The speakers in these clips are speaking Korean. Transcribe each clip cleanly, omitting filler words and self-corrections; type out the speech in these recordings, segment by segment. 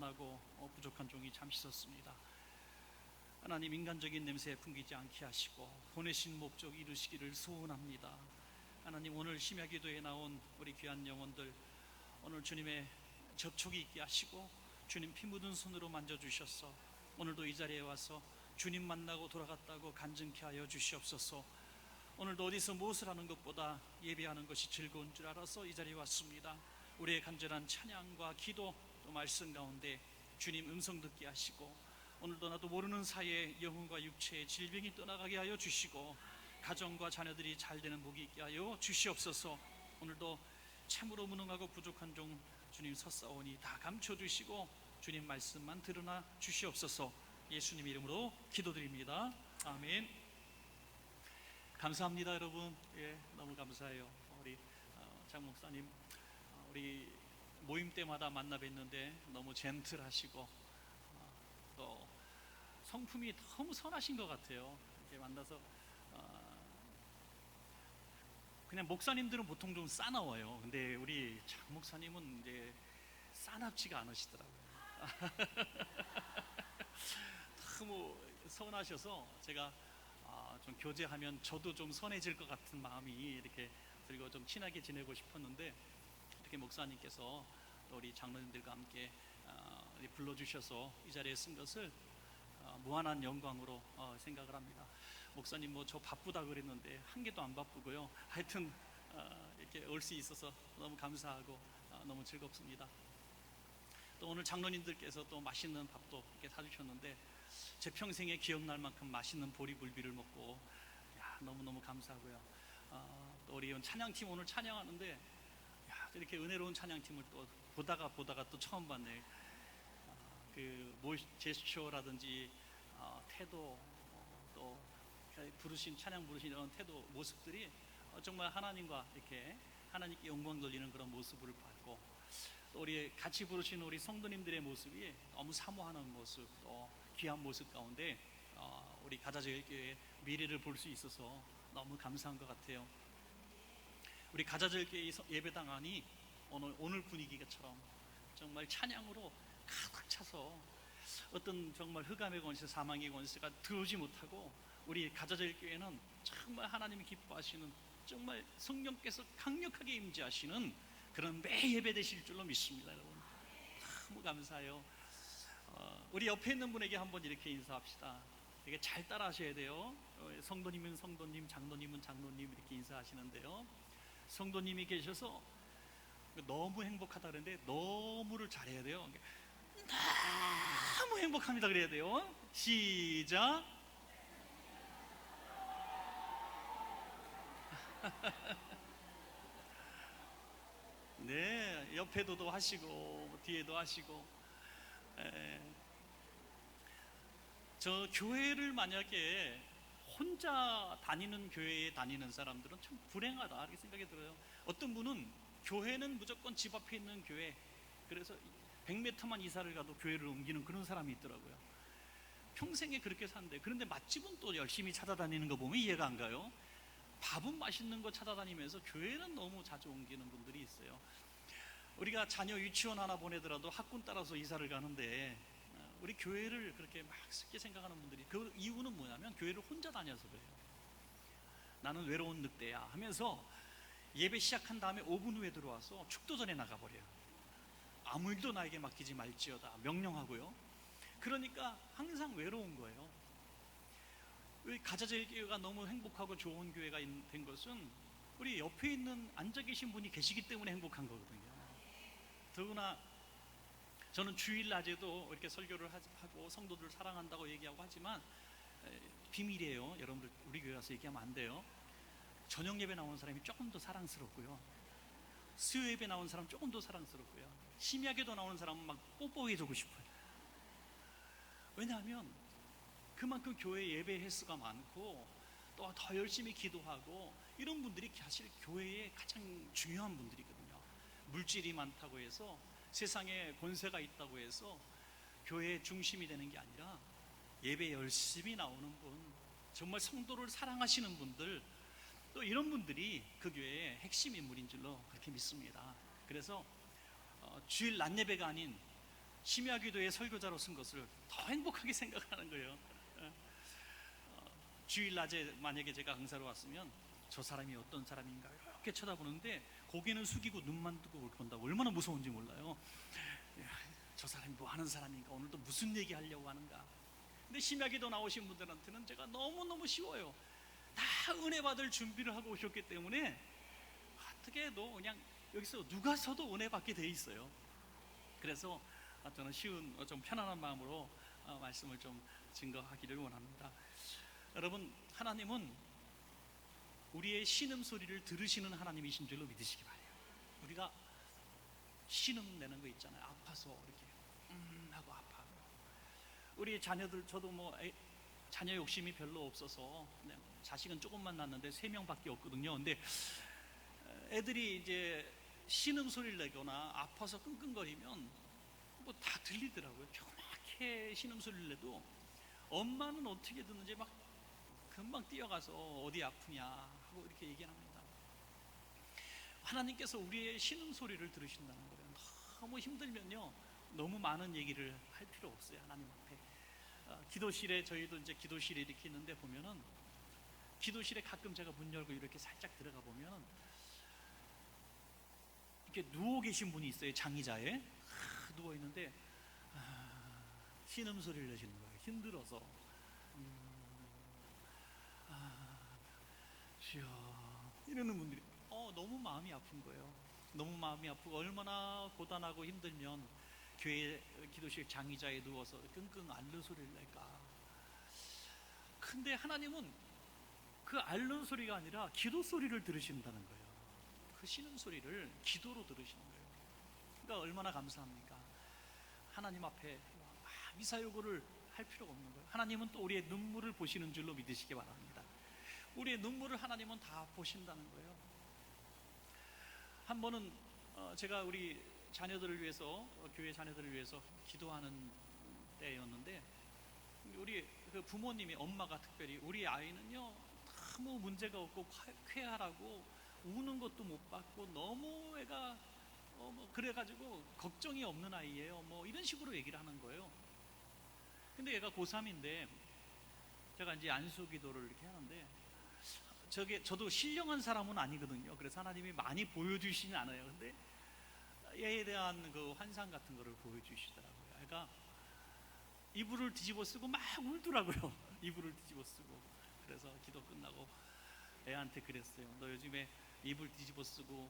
만나고 부족한 종이 잠시 섰습니다. 하나님, 인간적인 냄새에 풍기지 않게 하시고 보내신 목적 이루시기를 소원합니다. 하나님, 오늘 심야 기도에 나온 우리 귀한 영혼들 오늘 주님의 접촉이 있게 하시고 주님 피 묻은 손으로 만져주셔서 오늘도 이 자리에 와서 주님 만나고 돌아갔다고 간증케 하여 주시옵소서. 오늘도 어디서 무엇을 하는 것보다 예배하는 것이 즐거운 줄 알아서 이 자리에 왔습니다. 우리의 간절한 찬양과 기도 또 말씀 가운데 주님 음성 듣게 하시고 오늘도 나도 모르는 사이에 영혼과 육체의 질병이 떠나가게 하여 주시고 가정과 자녀들이 잘 되는 복이 있게 하여 주시옵소서. 오늘도 참으로 무능하고 부족한 종 주님 섰사오니 다 감춰주시고 주님 말씀만 드러나 주시옵소서. 예수님 이름으로 기도드립니다. 아멘. 감사합니다, 여러분. 너무 감사해요. 우리 장 목사님 우리 모임 때마다 만나 뵀는데 너무 젠틀하시고 또 성품이 너무 선하신 것 같아요. 이렇게 만나서 그냥 목사님들은 보통 좀 싸나워요. 근데 우리 장 목사님은 이제 싸납지가 않으시더라고요. 너무 선하셔서 제가 좀 교제하면 저도 좀 선해질 것 같은 마음이 이렇게 들고 좀 친하게 지내고 싶었는데 이렇게 목사님께서 또 우리 장로님들과 함께 불러주셔서 이 자리에 쓴 것을 무한한 영광으로 생각을 합니다. 목사님 저 바쁘다 그랬는데 한 개도 안 바쁘고요. 하여튼 이렇게 올 수 있어서 너무 감사하고 너무 즐겁습니다. 또 오늘 장로님들께서 또 맛있는 밥도 이렇게 사주셨는데 제 평생에 기억날 만큼 맛있는 보리굴비를 먹고 너무너무 감사하고요. 또 우리 찬양팀 오늘 찬양하는데 이렇게 은혜로운 찬양팀을 또 보다가 또 처음 봤네요. 그 제스처라든지 태도 또 찬양 부르신 이런 태도 모습들이 정말 하나님과 이렇게 하나님께 영광 돌리는 그런 모습을 봤고 또 우리 같이 부르신 우리 성도님들의 모습이 너무 사모하는 모습 또 귀한 모습 가운데 우리 가자제일교회 미래를 볼 수 있어서 너무 감사한 것 같아요. 우리 가자제일교회 예배당 안이 오늘 분위기처럼 정말 찬양으로 가득 차서 어떤 정말 흑암의 권세 사망의 권세가 들어오지 못하고 우리 가자제일교회는 정말 하나님이 기뻐하시는 정말 성령께서 강력하게 임재하시는 그런 매 예배 되실 줄로 믿습니다. 여러분 너무 감사해요. 우리 옆에 있는 분에게 한번 이렇게 인사합시다. 되게 잘 따라 하셔야 돼요. 성도님은 성도님, 장로님은 장로님 이렇게 인사하시는데요. 성도님이 계셔서 너무 행복하다 그러는데 너무를 잘해야 돼요. 너무 행복합니다 그래야 돼요. 시작. 네, 옆에도 하시고 뒤에도 하시고. 저 교회를 만약에 혼자 다니는 교회에 다니는 사람들은 참 불행하다 이렇게 생각이 들어요. 어떤 분은 교회는 무조건 집 앞에 있는 교회, 그래서 100m만 이사를 가도 교회를 옮기는 그런 사람이 있더라고요. 평생에 그렇게 산대. 그런데 맛집은 또 열심히 찾아다니는 거 보면 이해가 안 가요. 밥은 맛있는 거 찾아다니면서 교회는 너무 자주 옮기는 분들이 있어요. 우리가 자녀 유치원 하나 보내더라도 학군 따라서 이사를 가는데 우리 교회를 그렇게 막 쉽게 생각하는 분들이, 그 이유는 뭐냐면 교회를 혼자 다녀서 그래요. 나는 외로운 늑대야 하면서 예배 시작한 다음에 5분 후에 들어와서 축도전에 나가버려요. 아무 일도 나에게 맡기지 말지어다 명령하고요. 그러니까 항상 외로운 거예요. 가자제일교회가 너무 행복하고 좋은 교회가 된 것은 우리 옆에 있는 앉아 계신 분이 계시기 때문에 행복한 거거든요. 더구나 저는 주일낮에도 이렇게 설교를 하고 성도들을 사랑한다고 얘기하고 하지만 비밀이에요. 여러분들 우리 교회 와서 얘기하면 안 돼요. 저녁 예배 나오는 사람이 조금 더 사랑스럽고요, 수요 예배 나오는 사람 조금 더 사랑스럽고요, 심야기도 나오는 사람은 막 뽀뽀해주고 싶어요. 왜냐하면 그만큼 교회 예배 횟수가 많고 또 더 열심히 기도하고 이런 분들이 사실 교회의 가장 중요한 분들이거든요. 물질이 많다고 해서, 세상에 권세가 있다고 해서 교회의 중심이 되는 게 아니라 예배 열심히 나오는 분, 정말 성도를 사랑하시는 분들, 또 이런 분들이 그 교회의 핵심 인물인 줄로 그렇게 믿습니다. 그래서 주일 낮 예배가 아닌 심야기도의 설교자로 쓴 것을 더 행복하게 생각하는 거예요. 주일 낮에 만약에 제가 강사로 왔으면 저 사람이 어떤 사람인가 이렇게 쳐다보는데 고개는 숙이고 눈만 뜨고 본다고 얼마나 무서운지 몰라요. 저 사람이 뭐 하는 사람인가, 오늘도 무슨 얘기 하려고 하는가. 근데 심야기도 나오신 분들한테는 제가 너무너무 쉬워요. 다 은혜 받을 준비를 하고 오셨기 때문에 어떻게 해도 그냥 여기서 누가 서도 은혜 받게 돼 있어요. 그래서 저는 쉬운, 좀 편안한 마음으로 말씀을 좀 증거하기를 원합니다. 여러분, 하나님은 우리의 신음소리를 들으시는 하나님이신 줄로 믿으시기 바래요. 우리가 신음 내는 거 있잖아요. 아파서 이렇게 하고 아파하고. 우리 자녀들, 저도 뭐 자녀 욕심이 별로 없어서 그냥 자식은 조금만 낳았는데 3명밖에 없거든요. 근데 애들이 이제 신음소리를 내거나 아파서 끙끙거리면 뭐 다 들리더라고요. 조그맣게 신음소리를 내도 엄마는 어떻게 듣는지 막 금방 뛰어가서 어디 아프냐 하고 이렇게 얘기합니다. 하나님께서 우리의 신음소리를 들으신다는 거예요. 너무 힘들면요, 너무 많은 얘기를 할 필요 없어요. 하나님 앞에 기도실에, 저희도 이제 기도실에 이렇게 있는데 보면은, 기도실에 가끔 제가 문 열고 이렇게 살짝 들어가 보면 이렇게 누워 계신 분이 있어요. 장의자에 누워 있는데 신음소리를 내시는 거예요. 힘들어서. 주여, 이러는 분들이 너무 마음이 아픈 거예요. 너무 마음이 아프고, 얼마나 고단하고 힘들면 교회 기도실 장의자에 누워서 끙끙 앓는 소리를 낼까. 근데 하나님은 그 앓는 소리가 아니라 기도 소리를 들으신다는 거예요. 그 신음소리를 기도로 들으시는 거예요. 그러니까 얼마나 감사합니까? 하나님 앞에 미사여구를 할 필요가 없는 거예요. 하나님은 또 우리의 눈물을 보시는 줄로 믿으시기 바랍니다. 우리의 눈물을 하나님은 다 보신다는 거예요. 한 번은 제가 우리 자녀들을 위해서, 교회 자녀들을 위해서 기도하는 때였는데, 우리 그 부모님이, 엄마가 특별히 우리 아이는요 너무 문제가 없고 쾌활하고 우는 것도 못 봤고 너무 애가 뭐 그래가지고 걱정이 없는 아이예요, 뭐 이런 식으로 얘기를 하는 거예요. 근데 얘가 고3인데 제가 이제 안수 기도를 이렇게 하는데, 저도 신령한 사람은 아니거든요. 그래서 하나님이 많이 보여주시진 않아요. 근데 얘에 대한 그 환상 같은 거를 보여주시더라고요. 그러니까 이불을 뒤집어 쓰고 막 울더라고요. 이불을 뒤집어 쓰고. 그래서 기도 끝나고 애한테 그랬어요. 너 요즘에 이불 뒤집어 쓰고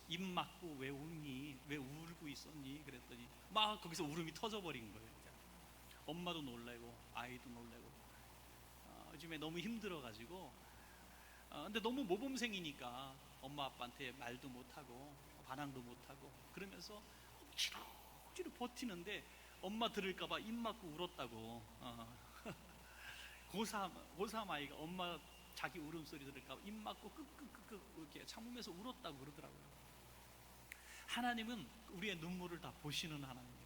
입 막고 왜 울니? 왜 울고 있었니? 그랬더니 막 거기서 울음이 터져버린 거예요. 엄마도 놀래고 아이도 놀래고, 요즘에 너무 힘들어가지고, 근데 너무 모범생이니까 엄마 아빠한테 말도 못하고 반항도 못하고 그러면서 억지로 버티는데, 엄마 들을까봐 입 막고 울었다고. 고3 아이가 엄마 자기 울음소리 들을까봐 입 막고 끄끄끄끄 이렇게 참으면서 울었다고 그러더라고요. 하나님은 우리의 눈물을 다 보시는 하나님이에요.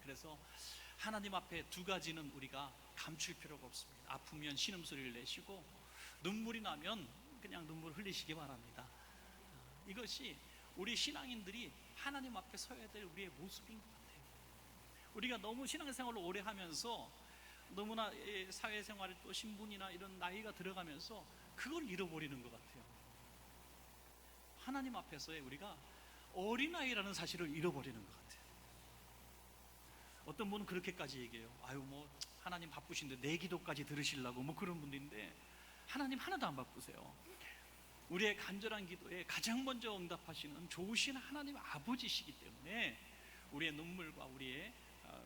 그래서 하나님 앞에 두 가지는 우리가 감출 필요가 없습니다. 아프면 신음소리를 내시고, 눈물이 나면 그냥 눈물 흘리시기 바랍니다. 이것이 우리 신앙인들이 하나님 앞에 서야 될 우리의 모습인 것 같아요. 우리가 너무 신앙생활을 오래 하면서 너무나 사회생활, 또 신분이나 이런 나이가 들어가면서 그걸 잃어버리는 것 같아요. 하나님 앞에서의 우리가 어린아이라는 사실을 잃어버리는 것 같아요. 어떤 분은 그렇게까지 얘기해요. 아유, 뭐 하나님 바쁘신데 내 기도까지 들으시려고, 뭐 그런 분인데 하나님 하나도 안 바쁘세요. 우리의 간절한 기도에 가장 먼저 응답하시는 좋으신 하나님 아버지시기 때문에 우리의 눈물과 우리의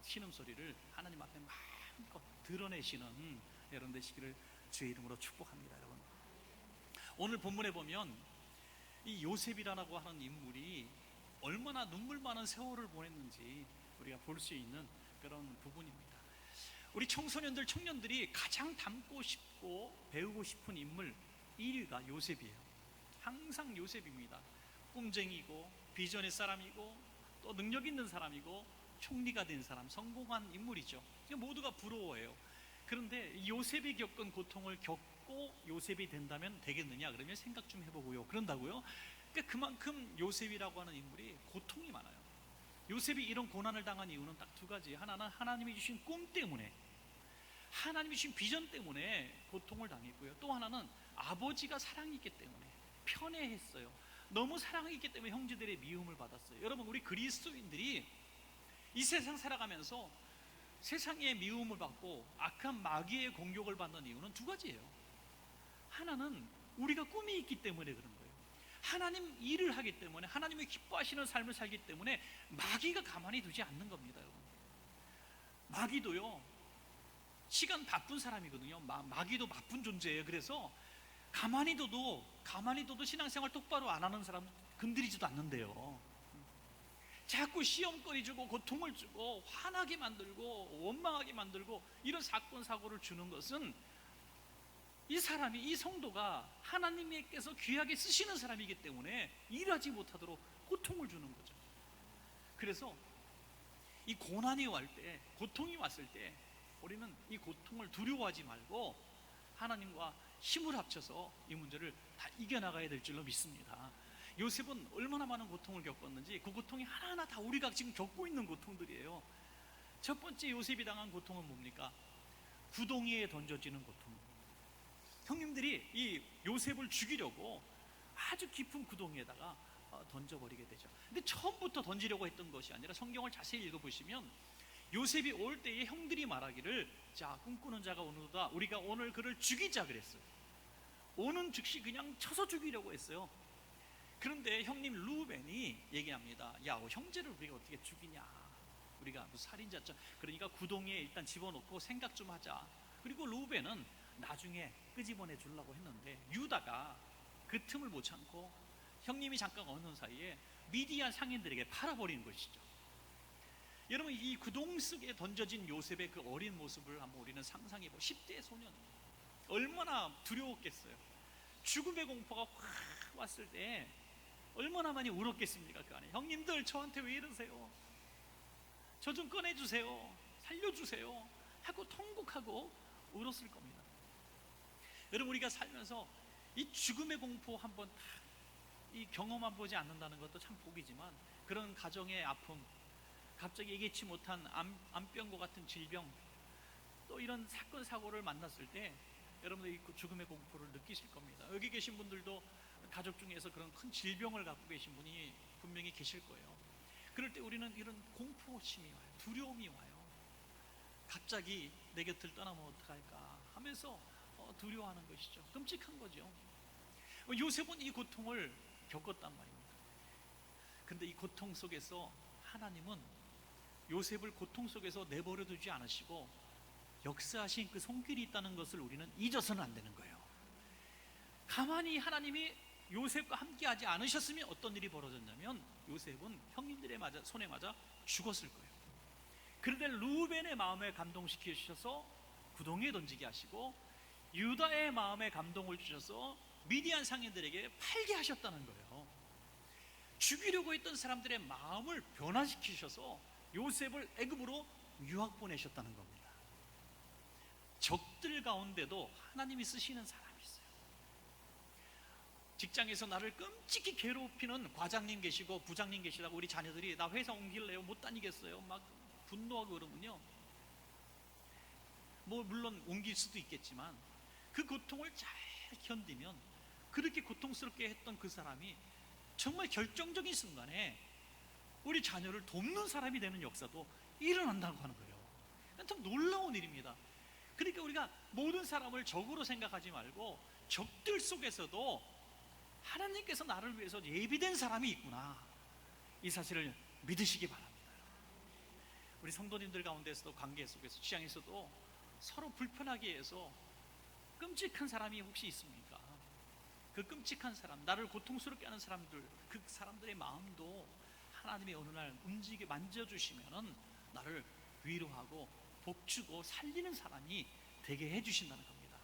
신음소리를 하나님 앞에 마음껏 드러내시는 여러분 되시기를 주의 이름으로 축복합니다. 여러분, 오늘 본문에 보면 이 요셉이라고 하는 인물이 얼마나 눈물 많은 세월을 보냈는지 우리가 볼 수 있는 그런 부분입니다. 우리 청소년들, 청년들이 가장 닮고 싶고 배우고 싶은 인물 1위가 요셉이에요. 항상 요셉입니다. 꿈쟁이고 비전의 사람이고 또 능력 있는 사람이고 총리가 된 사람, 성공한 인물이죠. 모두가 부러워해요. 그런데 요셉이 겪은 고통을 겪고 요셉이 된다면 되겠느냐? 그러면 생각 좀 해보고요. 그런다고요? 그러니까 그만큼 요셉이라고 하는 인물이 고통이 많아요. 요셉이 이런 고난을 당한 이유는 딱 두 가지. 하나는 하나님이 주신 꿈 때문에, 하나님이 주신 비전 때문에 고통을 당했고요. 또 하나는 아버지가 사랑이 있기 때문에 편애했어요. 너무 사랑이 있기 때문에 형제들의 미움을 받았어요. 여러분, 우리 그리스도인들이 이 세상 살아가면서 세상의 미움을 받고 악한 마귀의 공격을 받는 이유는 두 가지예요. 하나는 우리가 꿈이 있기 때문에 그런 거예요. 하나님 일을 하기 때문에, 하나님이 기뻐하시는 삶을 살기 때문에 마귀가 가만히 두지 않는 겁니다. 여러분, 마귀도요, 시간 바쁜 사람이거든요. 마귀도 바쁜 존재예요. 그래서 가만히 둬도 신앙생활 똑바로 안 하는 사람 건드리지도 않는데요. 자꾸 시험거리 주고 고통을 주고 화나게 만들고 원망하게 만들고 이런 사건 사고를 주는 것은 이 사람이, 이 성도가 하나님께서 귀하게 쓰시는 사람이기 때문에 일하지 못하도록 고통을 주는 거죠. 그래서 이 고난이 올 때, 고통이 왔을 때 우리는 이 고통을 두려워하지 말고 하나님과 힘을 합쳐서 이 문제를 다 이겨나가야 될 줄로 믿습니다. 요셉은 얼마나 많은 고통을 겪었는지 그 고통이 하나하나 다 우리가 지금 겪고 있는 고통들이에요. 첫 번째 요셉이 당한 고통은 뭡니까? 구덩이에 던져지는 고통. 형님들이 이 요셉을 죽이려고 아주 깊은 구덩이에다가 던져버리게 되죠. 근데 처음부터 던지려고 했던 것이 아니라 성경을 자세히 읽어보시면 요셉이 올 때에 형들이 말하기를, 자, 꿈꾸는 자가 오는도다, 우리가 오늘 그를 죽이자 그랬어요. 오는 즉시 그냥 쳐서 죽이려고 했어요. 그런데 형님 루벤이 얘기합니다. 야, 형제를 우리가 어떻게 죽이냐, 우리가 무슨 살인자죠. 그러니까 구덩이에 일단 집어넣고 생각 좀 하자. 그리고 루벤은 나중에 끄집어내 주려고 했는데 유다가 그 틈을 못 참고 형님이 잠깐 어느 사이에 미디안 상인들에게 팔아버리는 것이죠. 여러분, 이 구덩이 속에 던져진 요셉의 그 어린 모습을 한번 우리는 상상해 보고, 10대 소년 얼마나 두려웠겠어요. 죽음의 공포가 확 왔을 때 얼마나 많이 울었겠습니까? 그 안에 형님들 저한테 왜 이러세요? 저 좀 꺼내주세요, 살려주세요 하고 통곡하고 울었을 겁니다. 여러분, 우리가 살면서 이 죽음의 공포 한번 이 경험만 보지 않는다는 것도 참 복이지만, 그런 가정의 아픔, 갑자기 예기치 못한 암병과 같은 질병, 또 이런 사건 사고를 만났을 때 여러분들 이 죽음의 공포를 느끼실 겁니다. 여기 계신 분들도 가족 중에서 그런 큰 질병을 갖고 계신 분이 분명히 계실 거예요. 그럴 때 우리는 이런 공포심이 와요. 두려움이 와요. 갑자기 내 곁을 떠나면 어떡할까 하면서 두려워하는 것이죠. 끔찍한 거죠. 요셉은 이 고통을 겪었단 말입니다. 그런데 이 고통 속에서 하나님은 요셉을 고통 속에서 내버려 두지 않으시고 역사하신 그 손길이 있다는 것을 우리는 잊어서는 안 되는 거예요. 가만히 하나님이 요셉과 함께하지 않으셨으면 어떤 일이 벌어졌냐면 요셉은 형님들의 손에 맞아 죽었을 거예요. 그런데 루벤의 마음에 감동시키셔서 구덩이에 던지게 하시고, 유다의 마음에 감동을 주셔서 미디안 상인들에게 팔게 하셨다는 거예요. 죽이려고 했던 사람들의 마음을 변화시키셔서 요셉을 애굽으로 유학 보내셨다는 겁니다. 적들 가운데도 하나님이 쓰시는 사람이 있어요. 직장에서 나를 끔찍히 괴롭히는 과장님 계시고 부장님 계시다고 우리 자녀들이 나 회사 옮길래요, 못 다니겠어요, 막 분노하고 그러면요, 뭐 물론 옮길 수도 있겠지만 그 고통을 잘 견디면 그렇게 고통스럽게 했던 그 사람이 정말 결정적인 순간에 우리 자녀를 돕는 사람이 되는 역사도 일어난다고 하는 거예요. 참 놀라운 일입니다. 그러니까 우리가 모든 사람을 적으로 생각하지 말고 적들 속에서도 하나님께서 나를 위해서 예비된 사람이 있구나, 이 사실을 믿으시기 바랍니다. 우리 성도님들 가운데서도 관계 속에서, 취향에서도 서로 불편하게 해서 끔찍한 사람이 혹시 있습니까? 그 끔찍한 사람, 나를 고통스럽게 하는 사람들, 그 사람들의 마음도 하나님이 어느 날 움직이게 만져주시면은 나를 위로하고 복주고 살리는 사람이 되게 해주신다는 겁니다.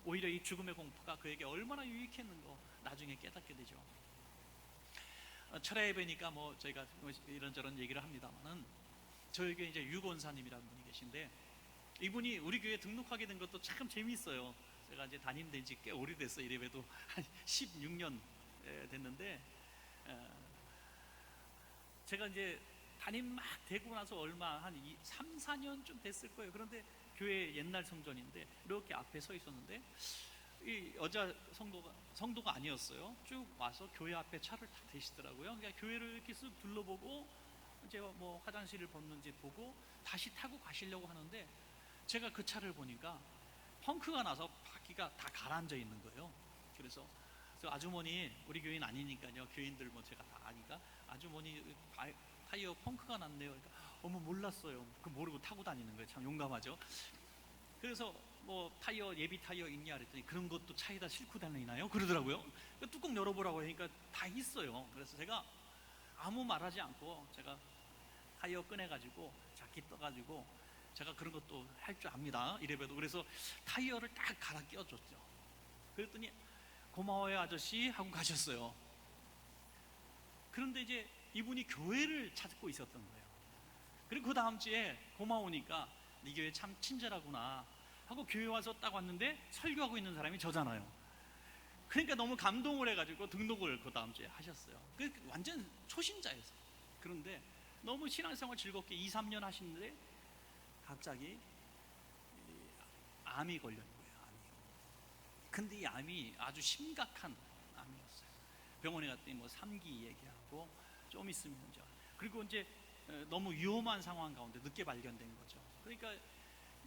오히려 이 죽음의 공포가 그에게 얼마나 유익했는가 나중에 깨닫게 되죠. 철야에 뵈니까 뭐 저희가 이런저런 얘기를 합니다만은, 저에게 이제 유건사님이라는 분이 계신데, 이분이 우리 교회 등록하게 된 것도 참 재미있어요. 제가 이제 담임된 지 꽤 오래됐어요. 이래봬도 한 16년 됐는데, 제가 이제 담임 막 되고 나서 얼마 한 3, 4년 좀 됐을 거예요. 그런데 교회 옛날 성전인데 이렇게 앞에 서 있었는데 이 여자 성도가 아니었어요. 쭉 와서 교회 앞에 차를 딱 대시더라고요. 그러니까 교회를 이렇게 쓱 둘러보고 이제 뭐 화장실을 벗는지 보고 다시 타고 가시려고 하는데 제가 그 차를 보니까 펑크가 나서 바퀴가 다 가라앉아 있는 거예요. 그래서 아주머니, 우리 교인 아니니까요. 교인들 뭐 제가 다 아니까 아주머니 타이어 펑크가 났네요. 그러니까 어머 몰랐어요. 그 모르고 타고 다니는 거예요. 참 용감하죠. 그래서 뭐 타이어 예비 타이어 있냐 그랬더니 그런 것도 차에다 싣고 다니나요? 그러더라고요. 뚜껑 열어보라고 하니까 다 있어요. 그래서 제가 아무 말하지 않고 제가 타이어 꺼내가지고 자기 떠가지고 제가 그런 것도 할 줄 압니다. 이래봬도. 그래서 타이어를 딱 갈아 끼워줬죠. 그랬더니 고마워요 아저씨 하고 가셨어요. 그런데 이제 이분이 교회를 찾고 있었던 거예요. 그리고 그 다음 주에 고마우니까 네 교회 참 친절하구나 하고 교회 와서 딱 왔는데 설교하고 있는 사람이 저잖아요. 그러니까 너무 감동을 해가지고 등록을 그 다음 주에 하셨어요. 완전 초신자였어요. 그런데 너무 신앙생활 즐겁게 2, 3년 하시는데 갑자기 암이 걸린 거예요. 암이. 근데 이 암이 아주 심각한 암이었어요. 병원에 갔더니 뭐 3기 얘기하고 좀 있으면 이제 그리고 이제 너무 위험한 상황 가운데 늦게 발견된 거죠. 그러니까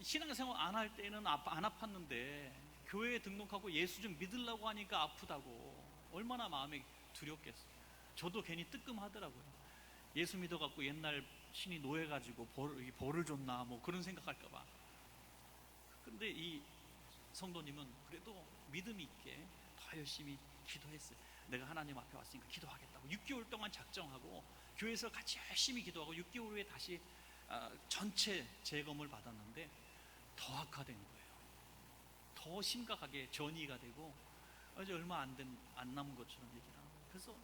신앙생활 안 할 때는 안 아팠는데 교회에 등록하고 예수 좀 믿으려고 하니까 아프다고 얼마나 마음이 두렵겠어요. 저도 괜히 뜨끔하더라고요. 예수 믿어갖고 옛날 신이 노해가지고 벌을 줬나 뭐 그런 생각할까봐. 근데 이 성도님은 그래도 믿음 있게 더 열심히 기도했어요. 내가 하나님 앞에 왔으니까 기도하겠다고 6개월 동안 작정하고 교회에서 같이 열심히 기도하고 6개월 후에 다시 전체 재검을 받았는데 더 악화된 거예요. 더 심각하게 전이가 되고 이제 얼마 안 남은 것처럼 얘기를 하는 거예요. 그래서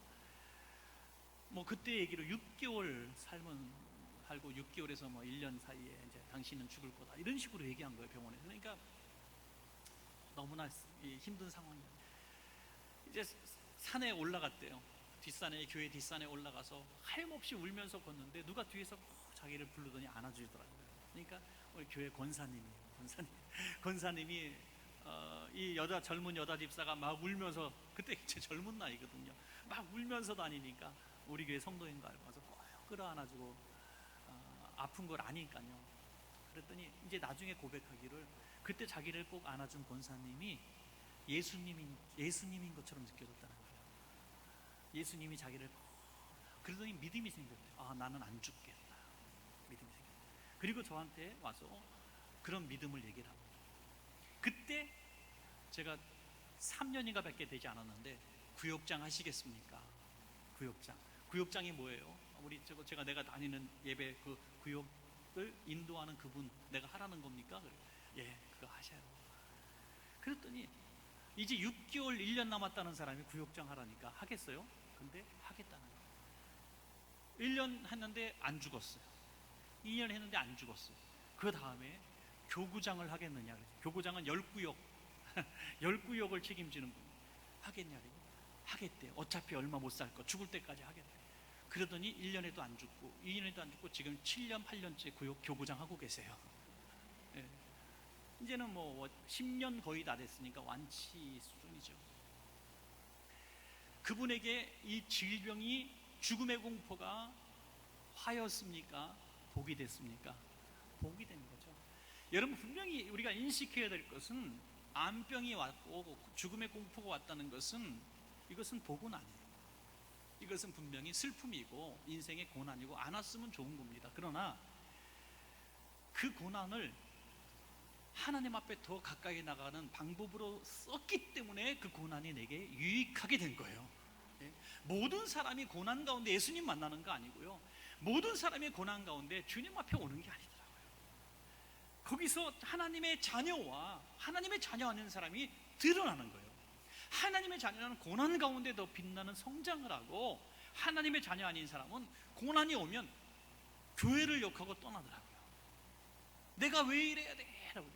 뭐 그때 얘기로 6개월 살고 6개월에서 뭐 1년 사이에 이제 당신은 죽을 거다 이런 식으로 얘기한 거예요, 병원에서. 그러니까 너무나 힘든 상황이에요. 이제 산에 올라갔대요. 교회 뒷산에 올라가서 하염없이 울면서 걷는데 누가 뒤에서 자기를 부르더니 안아주더라고요. 그러니까 우리 교회 권사님이 이 젊은 여자 집사가 막 울면서, 그때 제 젊은 나이거든요. 막 울면서 다니니까 우리 교회 성도인 거 알고 와서 꼭 끌어안아주고 아픈 걸 아니까요. 그랬더니 이제 나중에 고백하기를 그때 자기를 꼭 안아준 권사님이 예수님인 것처럼 느껴졌다는 거예요. 예수님이 자기를 그러더니 믿음이 생겼대요. 나는 안 죽겠다. 믿음이 생겼대요. 그리고 저한테 와서 그런 믿음을 얘기를 합니다. 그때 제가 3년인가 밖에 되지 않았는데 구역장 하시겠습니까? 구역장이 뭐예요? 제가 내가 다니는 예배 그 구역을 인도하는 그분 내가 하라는 겁니까? 예, 그거 하셔요. 그랬더니 이제 6개월 1년 남았다는 사람이 구역장 하라니까 하겠어요? 근데 하겠다는 거예요. 1년 했는데 안 죽었어요. 2년 했는데 안 죽었어요. 그 다음에 교구장을 하겠느냐 그랬어요. 교구장은 10구역 10구역을 책임지는 분 하겠냐 그래요. 하겠대요. 어차피 얼마 못 살 거 죽을 때까지 하겠대요. 그러더니 1년에도 안 죽고 2년에도 안 죽고 지금 7년 8년째 교구장 하고 계세요. 예. 이제는 뭐 10년 거의 다 됐으니까 완치 수준이죠. 그분에게 이 질병이 죽음의 공포가 화였습니까? 복이 됐습니까? 복이 된 거죠. 여러분, 분명히 우리가 인식해야 될 것은 암병이 왔고 죽음의 공포가 왔다는 것은 이것은 복은 아니에요. 이것은 분명히 슬픔이고 인생의 고난이고 안 왔으면 좋은 겁니다. 그러나 그 고난을 하나님 앞에 더 가까이 나가는 방법으로 썼기 때문에 그 고난이 내게 유익하게 된 거예요. 모든 사람이 고난 가운데 예수님 만나는 거 아니고요. 모든 사람이 고난 가운데 주님 앞에 오는 게 아니더라고요. 거기서 하나님의 자녀와 하나님의 자녀 아닌 사람이 드러나는 거예요. 하나님의 자녀는 고난 가운데 더 빛나는 성장을 하고, 하나님의 자녀 아닌 사람은 고난이 오면 교회를 욕하고 떠나더라고요. 내가 왜 이래야 돼? 라고.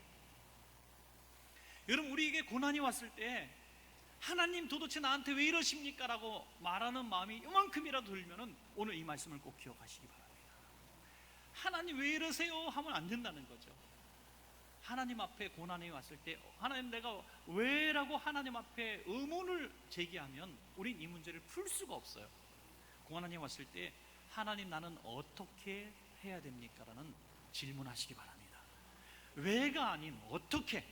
여러분, 우리에게 고난이 왔을 때 하나님 도대체 나한테 왜 이러십니까? 라고 말하는 마음이 이만큼이라도 들면은 오늘 이 말씀을 꼭 기억하시기 바랍니다. 하나님 왜 이러세요? 하면 안 된다는 거죠. 하나님 앞에 고난이 왔을 때 하나님 내가 왜라고 하나님 앞에 의문을 제기하면 우린 이 문제를 풀 수가 없어요. 고난이 왔을 때 하나님 나는 어떻게 해야 됩니까? 라는 질문하시기 바랍니다. 왜가 아닌 어떻게.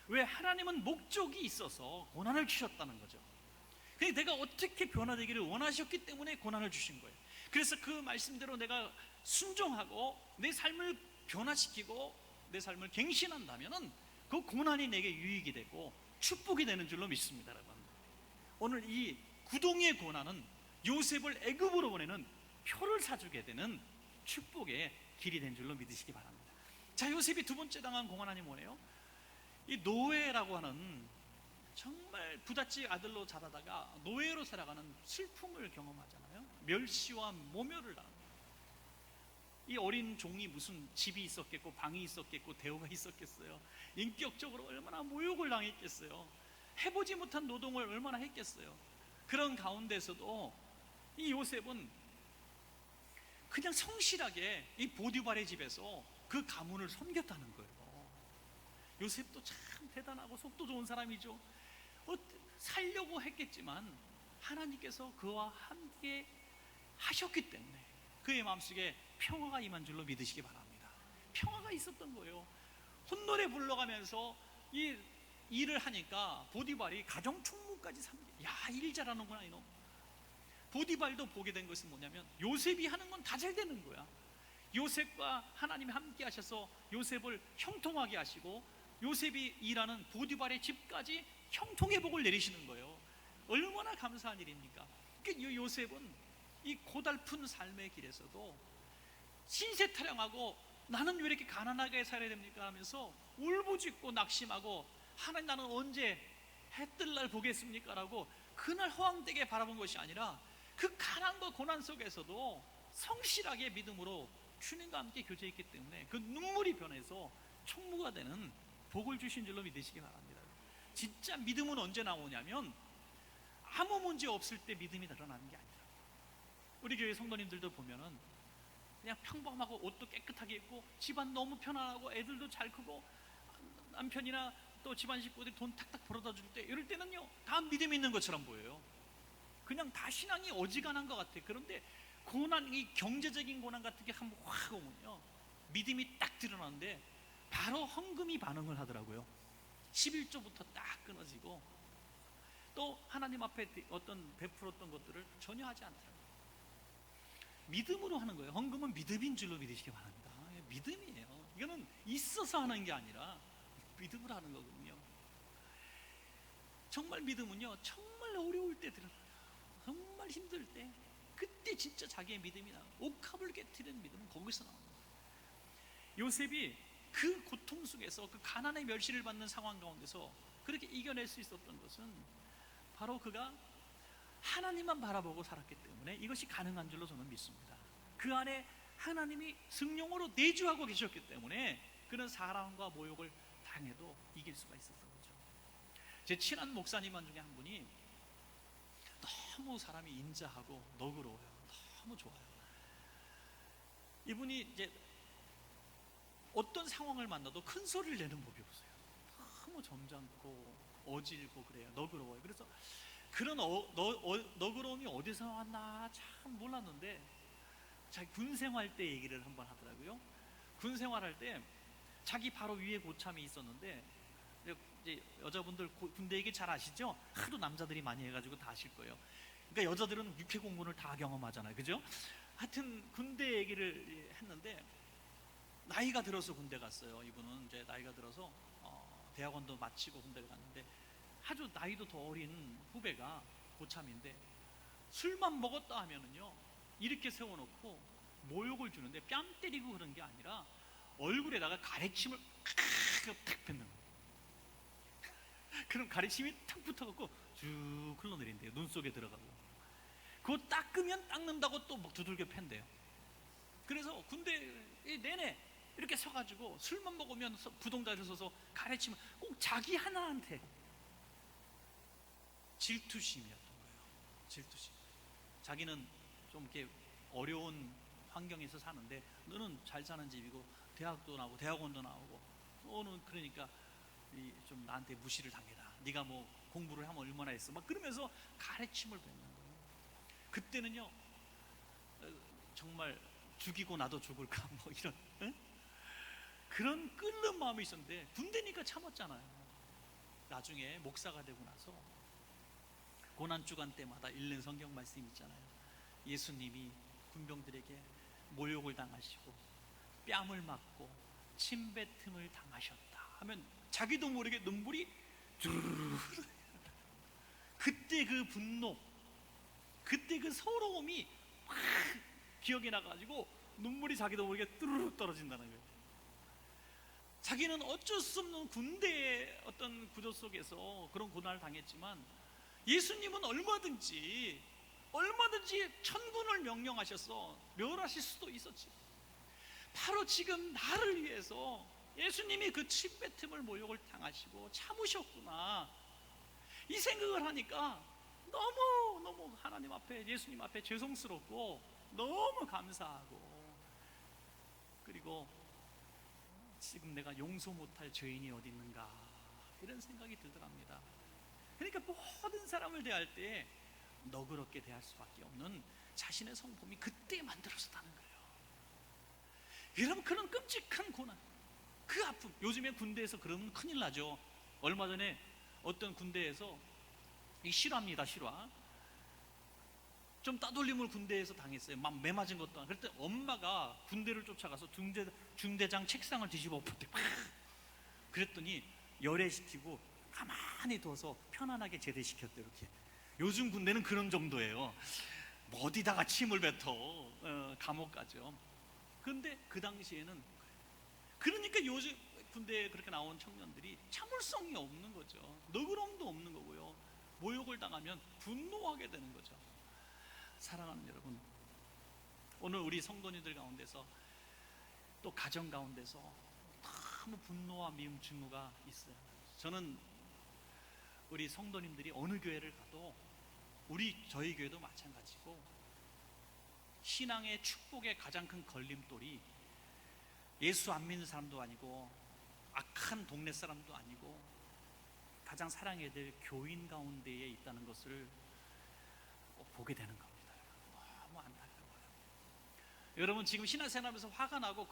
왜? 하나님은 목적이 있어서 고난을 주셨다는 거죠. 그래서 내가 어떻게 변화되기를 원하셨기 때문에 고난을 주신 거예요. 그래서 그 말씀대로 내가 순종하고 내 삶을 변화시키고 내 삶을 갱신한다면은 그 고난이 내게 유익이 되고 축복이 되는 줄로 믿습니다. 여러분, 오늘 이 구동의 고난은 요셉을 애굽으로 보내는 표를 사주게 되는 축복의 길이 된 줄로 믿으시기 바랍니다. 자, 요셉이 두 번째 당한 고난이 뭐예요? 이 노예라고 하는 정말 부잣집 아들로 자라다가 노예로 살아가는 슬픔을 경험하잖아요. 멸시와 모멸을 당합니다. 이 어린 종이 무슨 집이 있었겠고 방이 있었겠고 대우가 있었겠어요. 인격적으로 얼마나 모욕을 당했겠어요. 해보지 못한 노동을 얼마나 했겠어요. 그런 가운데서도 이 요셉은 그냥 성실하게 이 보디발의 집에서 그 가문을 섬겼다는 거예요. 요셉도 참 대단하고 속도 좋은 사람이죠. 살려고 했겠지만 하나님께서 그와 함께 하셨기 때문에 그의 마음속에 평화가 임한 줄로 믿으시기 바랍니다. 평화가 있었던 거예요. 혼노래 불러가면서 이 일을 하니까 보디발이 가정총무까지 삼게. 야, 일 잘하는구나 이놈. 보디발도 보게 된 것은 뭐냐면 요셉이 하는 건 다 잘 되는 거야. 요셉과 하나님이 함께 하셔서 요셉을 형통하게 하시고 요셉이 일하는 보디발의 집까지 형통의 복을 내리시는 거예요. 얼마나 감사한 일입니까? 그러니까 요셉은 이 고달픈 삶의 길에서도 신세 타령하고 나는 왜 이렇게 가난하게 살아야 됩니까? 하면서 울부짖고 낙심하고 하나님 나는 언제 해 뜰 날 보겠습니까? 라고 그날 허황되게 바라본 것이 아니라 그 가난과 고난 속에서도 성실하게 믿음으로 주님과 함께 교제했기 때문에 그 눈물이 변해서 총무가 되는 복을 주신 줄로 믿으시기 바랍니다. 진짜 믿음은 언제 나오냐면 아무 문제 없을 때 믿음이 드러나는 게 아니라, 우리 교회 성도님들도 보면은 그냥 평범하고 옷도 깨끗하게 입고 집안 너무 편안하고 애들도 잘 크고 남편이나 또 집안 식구들이 돈 탁탁 벌어다 줄 때 이럴 때는요 다 믿음이 있는 것처럼 보여요. 그냥 다 신앙이 어지간한 것 같아요. 그런데 고난, 이 경제적인 고난 같은 게 한번 확 오면요 믿음이 딱 드러나는데 바로 헌금이 반응을 하더라고요. 11조부터 딱 끊어지고 또 하나님 앞에 어떤 베풀었던 것들을 전혀 하지 않더라고요. 믿음으로 하는 거예요. 헌금은 믿음인 줄로 믿으시기 바랍니다. 믿음이에요. 이거는 있어서 하는 게 아니라 믿음으로 하는 거거든요. 정말 믿음은요 정말 어려울 때 드러나요. 정말 힘들 때 그때 진짜 자기의 믿음이 나와요. 옥합을 깨트리는 믿음은 거기서 나옵니다. 요셉이 그 고통 속에서 그 가난의 멸시를 받는 상황 가운데서 그렇게 이겨낼 수 있었던 것은 바로 그가 하나님만 바라보고 살았기 때문에 이것이 가능한 줄로 저는 믿습니다. 그 안에 하나님이 성령으로 내주하고 계셨기 때문에 그런 사랑과 모욕을 당해도 이길 수가 있었던 거죠. 제 친한 목사님 중에 한 분이 너무 사람이 인자하고 너그러워요. 너무 좋아요. 이분이 이제 어떤 상황을 만나도 큰 소리를 내는 법이 없어요. 너무 점잖고 어질고 그래요. 너그러워요. 그래서 그런 너그러움이 어디서 왔나 참 몰랐는데 자기 군 생활 때 얘기를 한번 하더라고요. 군 생활할 때 자기 바로 위에 고참이 있었는데, 이제 여자분들 군대 얘기 잘 아시죠? 하도 남자들이 많이 해가지고 다 아실 거예요. 그러니까 여자들은 육해공군을 다 경험하잖아요, 그죠? 하여튼 군대 얘기를 했는데 나이가 들어서 군대 갔어요. 이분은 이제 나이가 들어서 대학원도 마치고 군대를 갔는데 아주 나이도 더 어린 후배가 고참인데 술만 먹었다 하면은요 이렇게 세워놓고 모욕을 주는데 뺨 때리고 그런 게 아니라 얼굴에다가 가래침을 탁 뱉는 거예요. 그럼 가래침이 탁 붙어갖고 쭉 흘러내린대요. 눈 속에 들어가고. 그거 닦으면 닦는다고 또 막 두들겨 팬대요. 그래서 군대 내내 이렇게 서가지고 술만 먹으면 부동자를 서서 가래치면 꼭 자기 하나한테 질투심이었던 거예요. 질투심. 자기는 좀 이렇게 어려운 환경에서 사는데 너는 잘 사는 집이고 대학도 나오고 대학원도 나오고 너는 그러니까 좀 나한테 무시를 당해라. 네가 뭐 공부를 하면 얼마나 했어? 막 그러면서 가르침을 받는 거예요. 그때는요 정말 죽이고 나도 죽을까 뭐 이런 그런 끓는 마음이 있었는데 군대니까 참았잖아요. 나중에 목사가 되고 나서 고난주간 때마다 읽는 성경 말씀 있잖아요. 예수님이 군병들에게 모욕을 당하시고 뺨을 맞고 침뱉음을 당하셨다 하면 자기도 모르게 눈물이 주르르. 그때 그 분노, 그때 그 서러움이 막 기억이 나가지고 눈물이 자기도 모르게 뚜루룩 떨어진다는 거예요. 자기는 어쩔 수 없는 군대의 어떤 구조 속에서 그런 고난을 당했지만 예수님은 얼마든지 천군을 명령하셔서 멸하실 수도 있었지. 바로 지금 나를 위해서 예수님이 그 침뱉음을 모욕을 당하시고 참으셨구나 이 생각을 하니까 너무 하나님 앞에 예수님 앞에 죄송스럽고 너무 감사하고 그리고 지금 내가 용서 못할 죄인이 어디 있는가 이런 생각이 들더랍니다. 그러니까 모든 사람을 대할 때 너그럽게 대할 수밖에 없는 자신의 성품이 그때 만들어졌다는 거예요. 여러분 그런 끔찍한 고난, 그 아픔, 요즘에 군대에서 그러면 큰일 나죠. 얼마 전에 어떤 군대에서 이 실화입니다. 실화. 좀 따돌림을 군대에서 당했어요. 막 매 맞은 것도 아니고. 그럴 때 엄마가 군대를 쫓아가서 중대장 책상을 뒤집어 엎었대. 그랬더니 열애시키고 가만히 둬서 편안하게 제대시켰대. 이렇게. 요즘 군대는 그런 정도예요. 뭐 어디다가 침을 뱉어 감옥 가죠. 그런데 그 당시에는 그러니까 요즘 군대에 그렇게 나온 청년들이 참을성이 없는 거죠. 너그러움도 없는 거고요. 모욕을 당하면 분노하게 되는 거죠. 사랑하는 여러분, 오늘 우리 성도님들 가운데서 또 가정 가운데서 너무 분노와 미움 증오가 있어요. 저는 우리 성도님들이 어느 교회를 가도 저희 교회도 마찬가지고 신앙의 축복의 가장 큰 걸림돌이 예수 안 믿는 사람도 아니고 악한 동네 사람도 아니고 가장 사랑해야 될 교인 가운데에 있다는 것을 보게 되는 겁니다. 너무 안타까워요. 여러분 지금 신앙생활하면서 화가 나고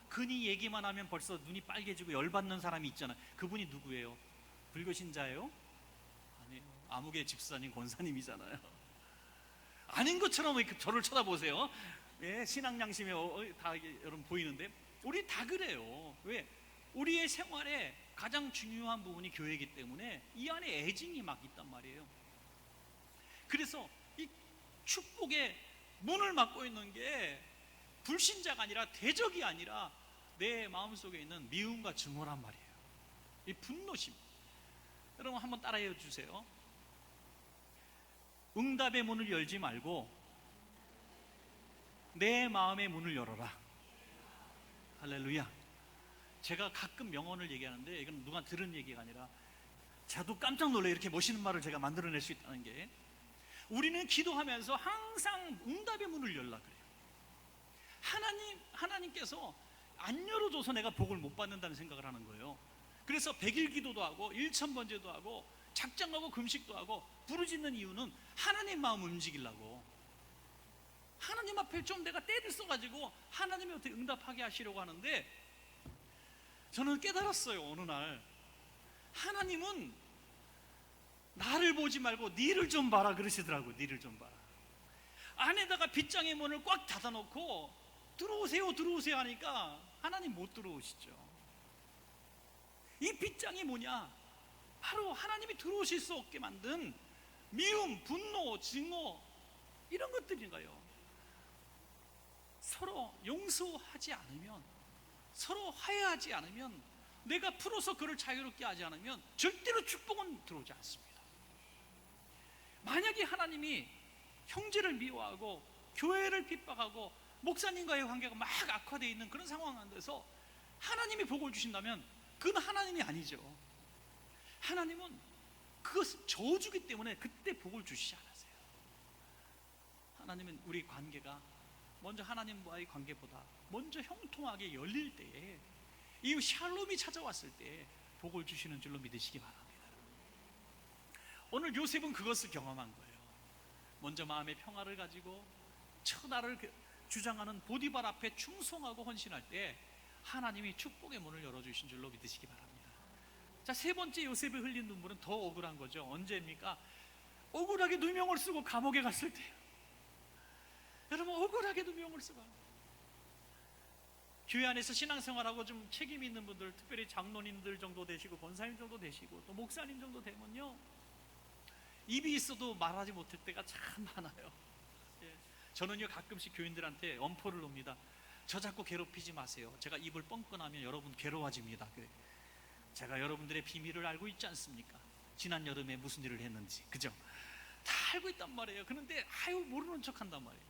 그니 얘기만 하면 벌써 눈이 빨개지고 열받는 사람이 있잖아요. 그분이 누구예요? 불교신자예요? 아니에요. 아무개 집사님 권사님이잖아요. 아닌 것처럼 저를 쳐다보세요. 예, 신앙 양심에 다 여러분 보이는데 우리 다 그래요. 왜? 우리의 생활에 가장 중요한 부분이 교회이기 때문에 이 안에 애증이 막 있단 말이에요. 그래서 이 축복의 문을 막고 있는 게 불신자가 아니라 대적이 아니라 내 마음속에 있는 미움과 증오란 말이에요. 이 분노심. 여러분 한번 따라해 주세요. 응답의 문을 열지 말고 내 마음의 문을 열어라. 할렐루야. 제가 가끔 명언을 얘기하는데 이건 누가 들은 얘기가 아니라 저도 깜짝 놀라요. 이렇게 멋있는 말을 제가 만들어낼 수 있다는 게. 우리는 기도하면서 항상 응답의 문을 열라 그래요. 하나님께서 안 열어줘서 내가 복을 못 받는다는 생각을 하는 거예요. 그래서 100일 기도도 하고 1000번제도 하고 작정하고 금식도 하고 부르짖는 이유는 하나님 마음 움직이려고, 하나님 앞에 좀 내가 때를 써가지고 하나님이 어떻게 응답하게 하시려고 하는데, 저는 깨달았어요. 어느 날 하나님은 나를 보지 말고 니를 좀 봐라 그러시더라고요. 니를 좀 봐라. 안에다가 빗장의 문을 꽉 닫아놓고 들어오세요 들어오세요 하니까 하나님 못 들어오시죠. 이 빗장이 뭐냐? 바로 하나님이 들어오실 수 없게 만든 미움, 분노, 증오, 이런 것들인가요? 서로 용서하지 않으면, 서로 화해하지 않으면, 내가 풀어서 그를 자유롭게 하지 않으면 절대로 축복은 들어오지 않습니다. 만약에 하나님이 형제를 미워하고 교회를 핍박하고 목사님과의 관계가 막 악화되어 있는 그런 상황 안에서 하나님이 복을 주신다면 그건 하나님이 아니죠. 하나님은 그것은 저주기 때문에 그때 복을 주시지 않으세요. 하나님은 우리 관계가 먼저 하나님과의 관계보다 먼저 형통하게 열릴 때에, 이 샬롬이 찾아왔을 때 복을 주시는 줄로 믿으시기 바랍니다. 오늘 요셉은 그것을 경험한 거예요. 먼저 마음의 평화를 가지고 천하를 주장하는 보디발 앞에 충성하고 헌신할 때 하나님이 축복의 문을 열어주신 줄로 믿으시기 바랍니다. 자, 세 번째, 요셉이 흘린 눈물은 더 억울한 거죠. 언제입니까? 억울하게 누명을 쓰고 감옥에 갔을 때요. 여러분, 억울하게 누명을 쓰고, 교회 안에서 신앙생활하고 좀 책임 있는 분들, 특별히 장로님들 정도 되시고 권사님 정도 되시고 또 목사님 정도 되면요, 입이 있어도 말하지 못할 때가 참 많아요. 예. 저는요, 가끔씩 교인들한테 엄포를 놓습니다. 저 자꾸 괴롭히지 마세요. 제가 입을 뻥끗하면 여러분 괴로워집니다. 그래. 제가 여러분들의 비밀을 알고 있지 않습니까? 지난 여름에 무슨 일을 했는지, 그죠? 다 알고 있단 말이에요. 그런데 모르는 척 한단 말이에요.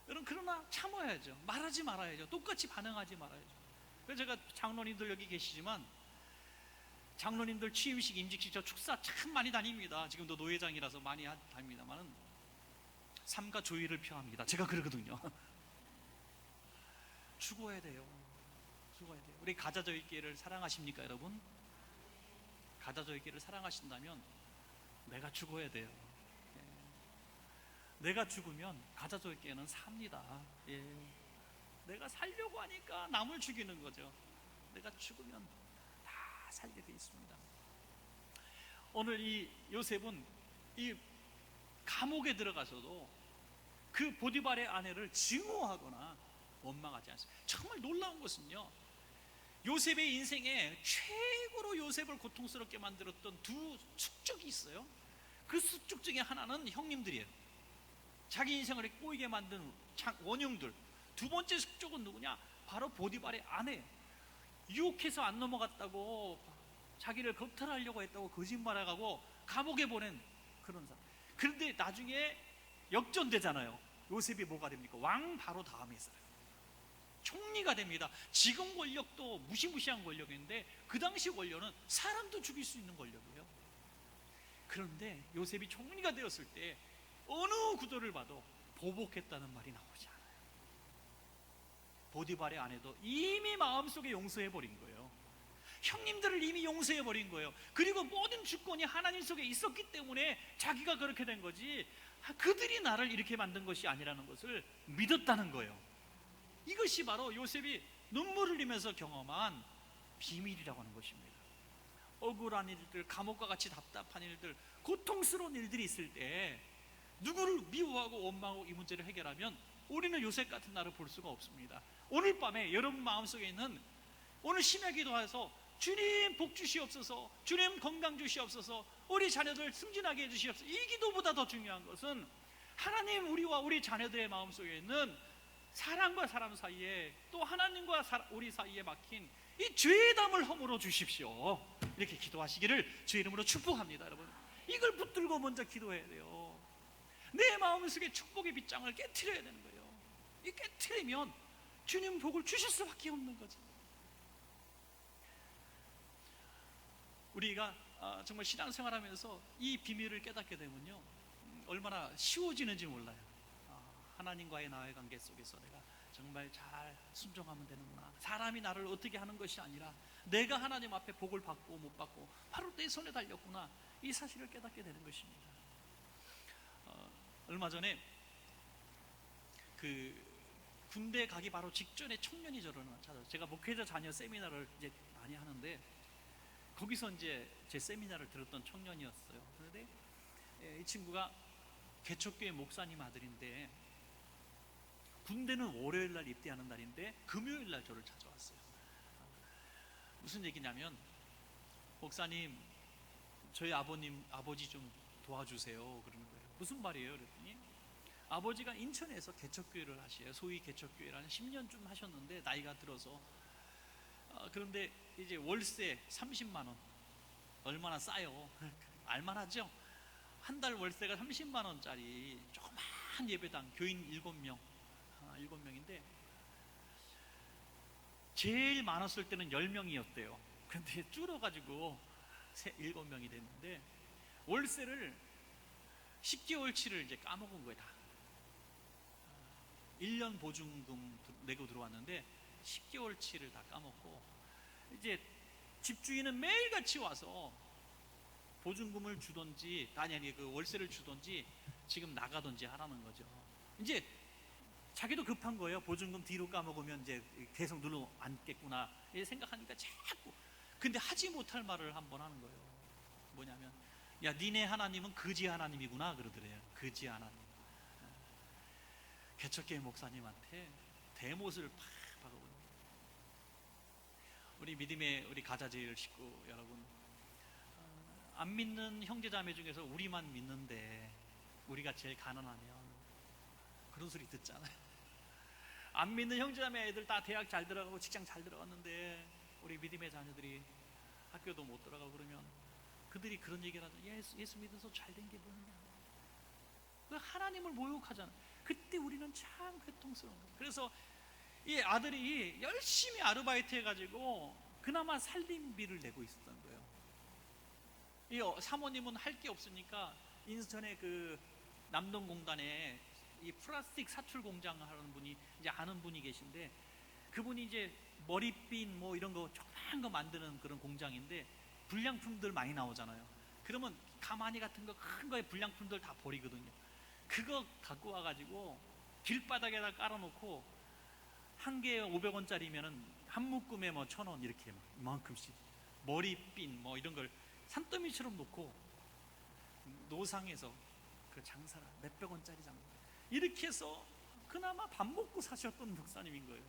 여러분, 그러나 참아야죠. 말하지 말아야죠. 똑같이 반응하지 말아야죠. 그래서 제가 장로님들 여기 계시지만, 장로님들 취임식, 임직식, 저 축사 참 많이 다닙니다. 지금도 노회장이라서 많이 다닙니다만은 삼가 조의를 표합니다. 제가 그러거든요. 죽어야 돼요. 죽어야 돼요. 우리 가자저희교회를 사랑하십니까, 여러분? 가자저희교회를 사랑하신다면 내가 죽어야 돼요. 예. 내가 죽으면 가자저희교회는 삽니다. 예. 내가 살려고 하니까 남을 죽이는 거죠. 내가 죽으면 다 살게 돼 있습니다. 오늘 이 요셉은 이 감옥에 들어가서도 그 보디발의 아내를 증오하거나 원망하지 않습니다. 정말 놀라운 것은요, 요셉의 인생에 최고로 요셉을 고통스럽게 만들었던 두 숙적이 있어요. 그 숙적 중에 하나는 형님들이에요. 자기 인생을 꼬이게 만든 원흉들. 두 번째 숙적은 누구냐? 바로 보디발의 아내예요. 유혹해서 안 넘어갔다고, 자기를 겁탈하려고 했다고 거짓말하고 감옥에 보낸 그런 사람. 그런데 나중에 역전되잖아요. 요셉이 뭐가 됩니까? 왕 바로 다음에 있어요. 총리가 됩니다. 지금 권력도 무시무시한 권력인데 그 당시 권력은 사람도 죽일 수 있는 권력이에요. 그런데 요셉이 총리가 되었을 때 어느 구절을 봐도 보복했다는 말이 나오지 않아요. 보디발의 아내도 이미 마음속에 용서해버린 거예요. 형님들을 이미 용서해버린 거예요. 그리고 모든 주권이 하나님 속에 있었기 때문에 자기가 그렇게 된 거지, 그들이 나를 이렇게 만든 것이 아니라는 것을 믿었다는 거예요. 이것이 바로 요셉이 눈물 흘리면서 경험한 비밀이라고 하는 것입니다. 억울한 일들, 감옥과 같이 답답한 일들, 고통스러운 일들이 있을 때 누구를 미워하고 원망하고 이 문제를 해결하면 우리는 요셉 같은 나를 볼 수가 없습니다. 오늘 밤에 여러분 마음속에 있는, 오늘 심야 기도해서 주님 복 주시옵소서, 주님 건강 주시옵소서, 우리 자녀들 승진하게 해주시옵소서, 이 기도보다 더 중요한 것은 하나님 우리와 우리 자녀들의 마음속에 있는 사람과 사람 사이에, 또 하나님과 우리 사이에 막힌 이 죄의 담을 허물어 주십시오. 이렇게 기도하시기를 주의 이름으로 축복합니다. 여러분, 이걸 붙들고 먼저 기도해야 돼요. 내 마음속에 축복의 빗장을 깨트려야 되는 거예요. 이 깨트리면 주님 복을 주실 수밖에 없는 거죠. 우리가 정말 신앙생활하면서 이 비밀을 깨닫게 되면요, 얼마나 쉬워지는지 몰라요. 하나님과의 나의 관계 속에서 내가 정말 잘 순종하면 되는구나. 사람이 나를 어떻게 하는 것이 아니라 내가 하나님 앞에 복을 받고 못 받고 바로 내 손에 달렸구나, 이 사실을 깨닫게 되는 것입니다. 얼마 전에 그 군대 가기 바로 직전에 청년이 저를 찾아서, 제가 목회자 자녀 세미나를 이제 많이 하는데 거기서 이제 제 세미나를 들었던 청년이었어요. 그런데 이 친구가 개척교회 목사님 아들인데, 군대는 월요일 날 입대하는 날인데 금요일 날 저를 찾아왔어요. 무슨 얘기냐면, 목사님, 저희 아버지 좀 도와주세요, 그러는 거예요. 무슨 말이에요? 그랬더니 아버지가 인천에서 개척교회를 하셔요. 소위 개척교회를 한 10년쯤 하셨는데 나이가 들어서, 그런데 이제 월세 30만 원, 얼마나 싸요? 알만하죠? 한 달 월세가 30만 원짜리 조그만 예배당, 교인 7명인데 제일 많았을 때는 10명이었대요. 근데 줄어가지고 7명이 됐는데 월세를 10개월치를 이제 까먹은 거예요. 다 1년 보증금 내고 들어왔는데 10개월치를 다 까먹고, 이제 집주인은 매일같이 와서 보증금을 주던지 아니 그 월세를 주던지 지금 나가던지 하라는 거죠. 이제 자기도 급한 거예요. 보증금 뒤로 까먹으면 이제 계속 눌러 앉겠구나 이렇게 생각하니까 자꾸, 근데 하지 못할 말을 한 번 하는 거예요. 뭐냐면, 야, 니네 하나님은 거지 하나님이구나 그러더래요. 거지 하나님. 개척교회 목사님한테 대못을 팍 박아버려요. 우리 믿음의 우리 가자제일 식구 여러분, 안 믿는 형제자매 중에서 우리만 믿는데 우리가 제일 가난하면 그런 소리 듣잖아요. 안 믿는 형제자매 애들 다 대학 잘 들어가고 직장 잘 들어갔는데 우리 믿음의 자녀들이 학교도 못 들어가고 그러면 그들이 그런 얘기를 하죠. 예수 믿어서 잘 된 게 뭐냐. 그 하나님을 모욕하잖아. 그때 우리는 참 고통스러운 거예요. 그래서 이 아들이 열심히 아르바이트 해가지고 그나마 살림비를 내고 있었던 거예요. 이 사모님은 할 게 없으니까 인천에 그 남동공단에 이 플라스틱 사출 공장 하는 분이 이제 아는 분이 계신데, 그분이 이제 머리핀 뭐 이런 거 조그만 거 만드는 그런 공장인데 불량품들 많이 나오잖아요. 그러면 가마니 같은 거 큰 거에 불량품들 다 버리거든요. 그거 갖고 와가지고 길바닥에다 깔아놓고 한 개에 500원짜리면은 한 묶음에 뭐 1,000원 이렇게 막 이만큼씩 머리핀 뭐 이런 걸 산더미처럼 놓고 노상에서 그 장사를 몇백 원짜리 장사 이렇게 해서 그나마 밥 먹고 사셨던 목사님인 거예요.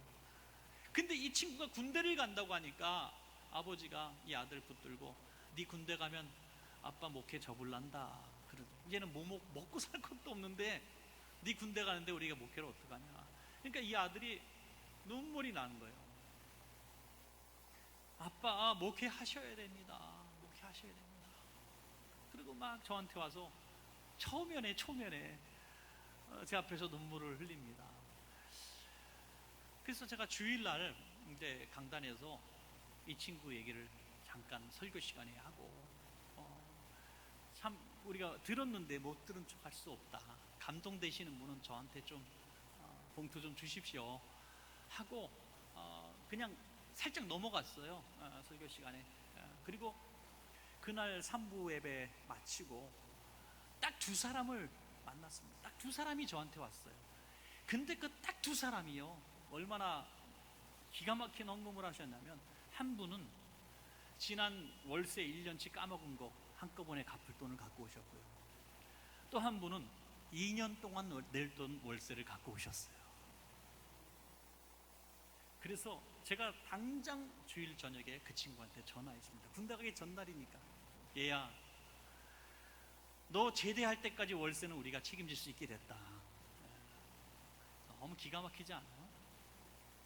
근데 이 친구가 군대를 간다고 하니까 아버지가 이 아들 붙들고, 네 군대 가면 아빠 목회 접을란다. 이제는 뭐 먹고 살 것도 없는데 네 군대 가는데 우리가 목회를 어떡하냐. 그러니까 이 아들이 눈물이 나는 거예요. 아빠 목회 하셔야 됩니다. 목회 하셔야 됩니다. 그리고 막 저한테 와서 초면에 제 앞에서 눈물을 흘립니다. 그래서 제가 주일날 이제 강단에서 이 친구 얘기를 잠깐 설교 시간에 하고, 참 우리가 들었는데 못 들은 척 할 수 없다. 감동되시는 분은 저한테 좀 봉투 좀 주십시오 하고 그냥 살짝 넘어갔어요. 설교 시간에. 그리고 그날 3부 예배 마치고 딱 두 사람을 만났습니다. 딱 두 사람이 저한테 왔어요. 근데 그 딱 두 사람이요, 얼마나 기가 막힌 헌금을 하셨냐면, 한 분은 지난 월세 1년치 까먹은 거 한꺼번에 갚을 돈을 갖고 오셨고요. 또 한 분은 2년 동안 낼 돈 월세를 갖고 오셨어요. 그래서 제가 당장 주일 저녁에 그 친구한테 전화했습니다. 군대 가기 전날이니까. 얘야, 너 제대할 때까지 월세는 우리가 책임질 수 있게 됐다. 너무 기가 막히지 않아요?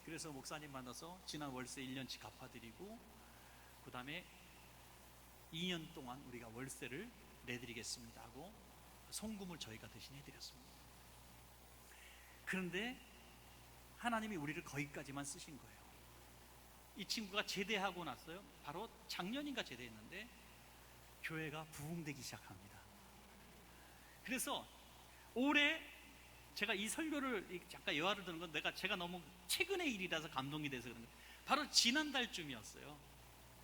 그래서 목사님 만나서 지난 월세 1년치 갚아드리고 그 다음에 2년 동안 우리가 월세를 내드리겠습니다 하고 송금을 저희가 대신 해드렸습니다. 그런데 하나님이 우리를 거기까지만 쓰신 거예요. 이 친구가 제대하고 났어요. 바로 작년인가 제대했는데 교회가 부흥되기 시작합니다. 그래서 올해 제가 이 설교를 잠깐 예화를 드는 건 제가 너무 최근의 일이라서 감동이 돼서 그런 거예요. 바로 지난달쯤이었어요.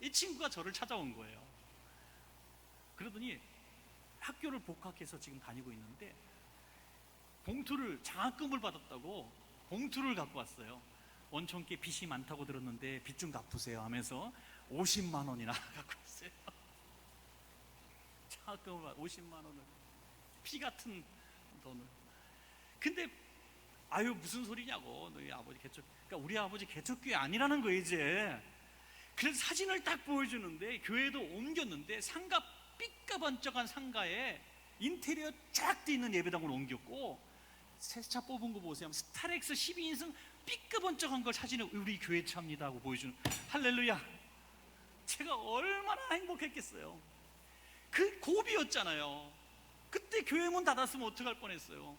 이 친구가 저를 찾아온 거예요. 그러더니 학교를 복학해서 지금 다니고 있는데 봉투를, 장학금을 받았다고 봉투를 갖고 왔어요. 원청께 빚이 많다고 들었는데 빚 좀 갚으세요 하면서 50만 원이나 갖고 왔어요. 장학금을 50만 원을, 피 같은 돈을. 근데 아유 무슨 소리냐고, 너희 아버지 개척, 그러니까 우리 아버지 개척교회 아니라는 거예요 이제. 그래서 사진을 딱 보여주는데 교회도 옮겼는데 상가, 삐까번쩍한 상가에 인테리어 쫙 돼 있는 예배당으로 옮겼고, 새 차 뽑은 거 보세요. 스타렉스 12인승 삐까번쩍한 걸 사진을 우리 교회 차입니다 하고 보여주는, 할렐루야. 제가 얼마나 행복했겠어요. 그 고비였잖아요. 그때 교회 문 닫았으면 어떡할 뻔했어요.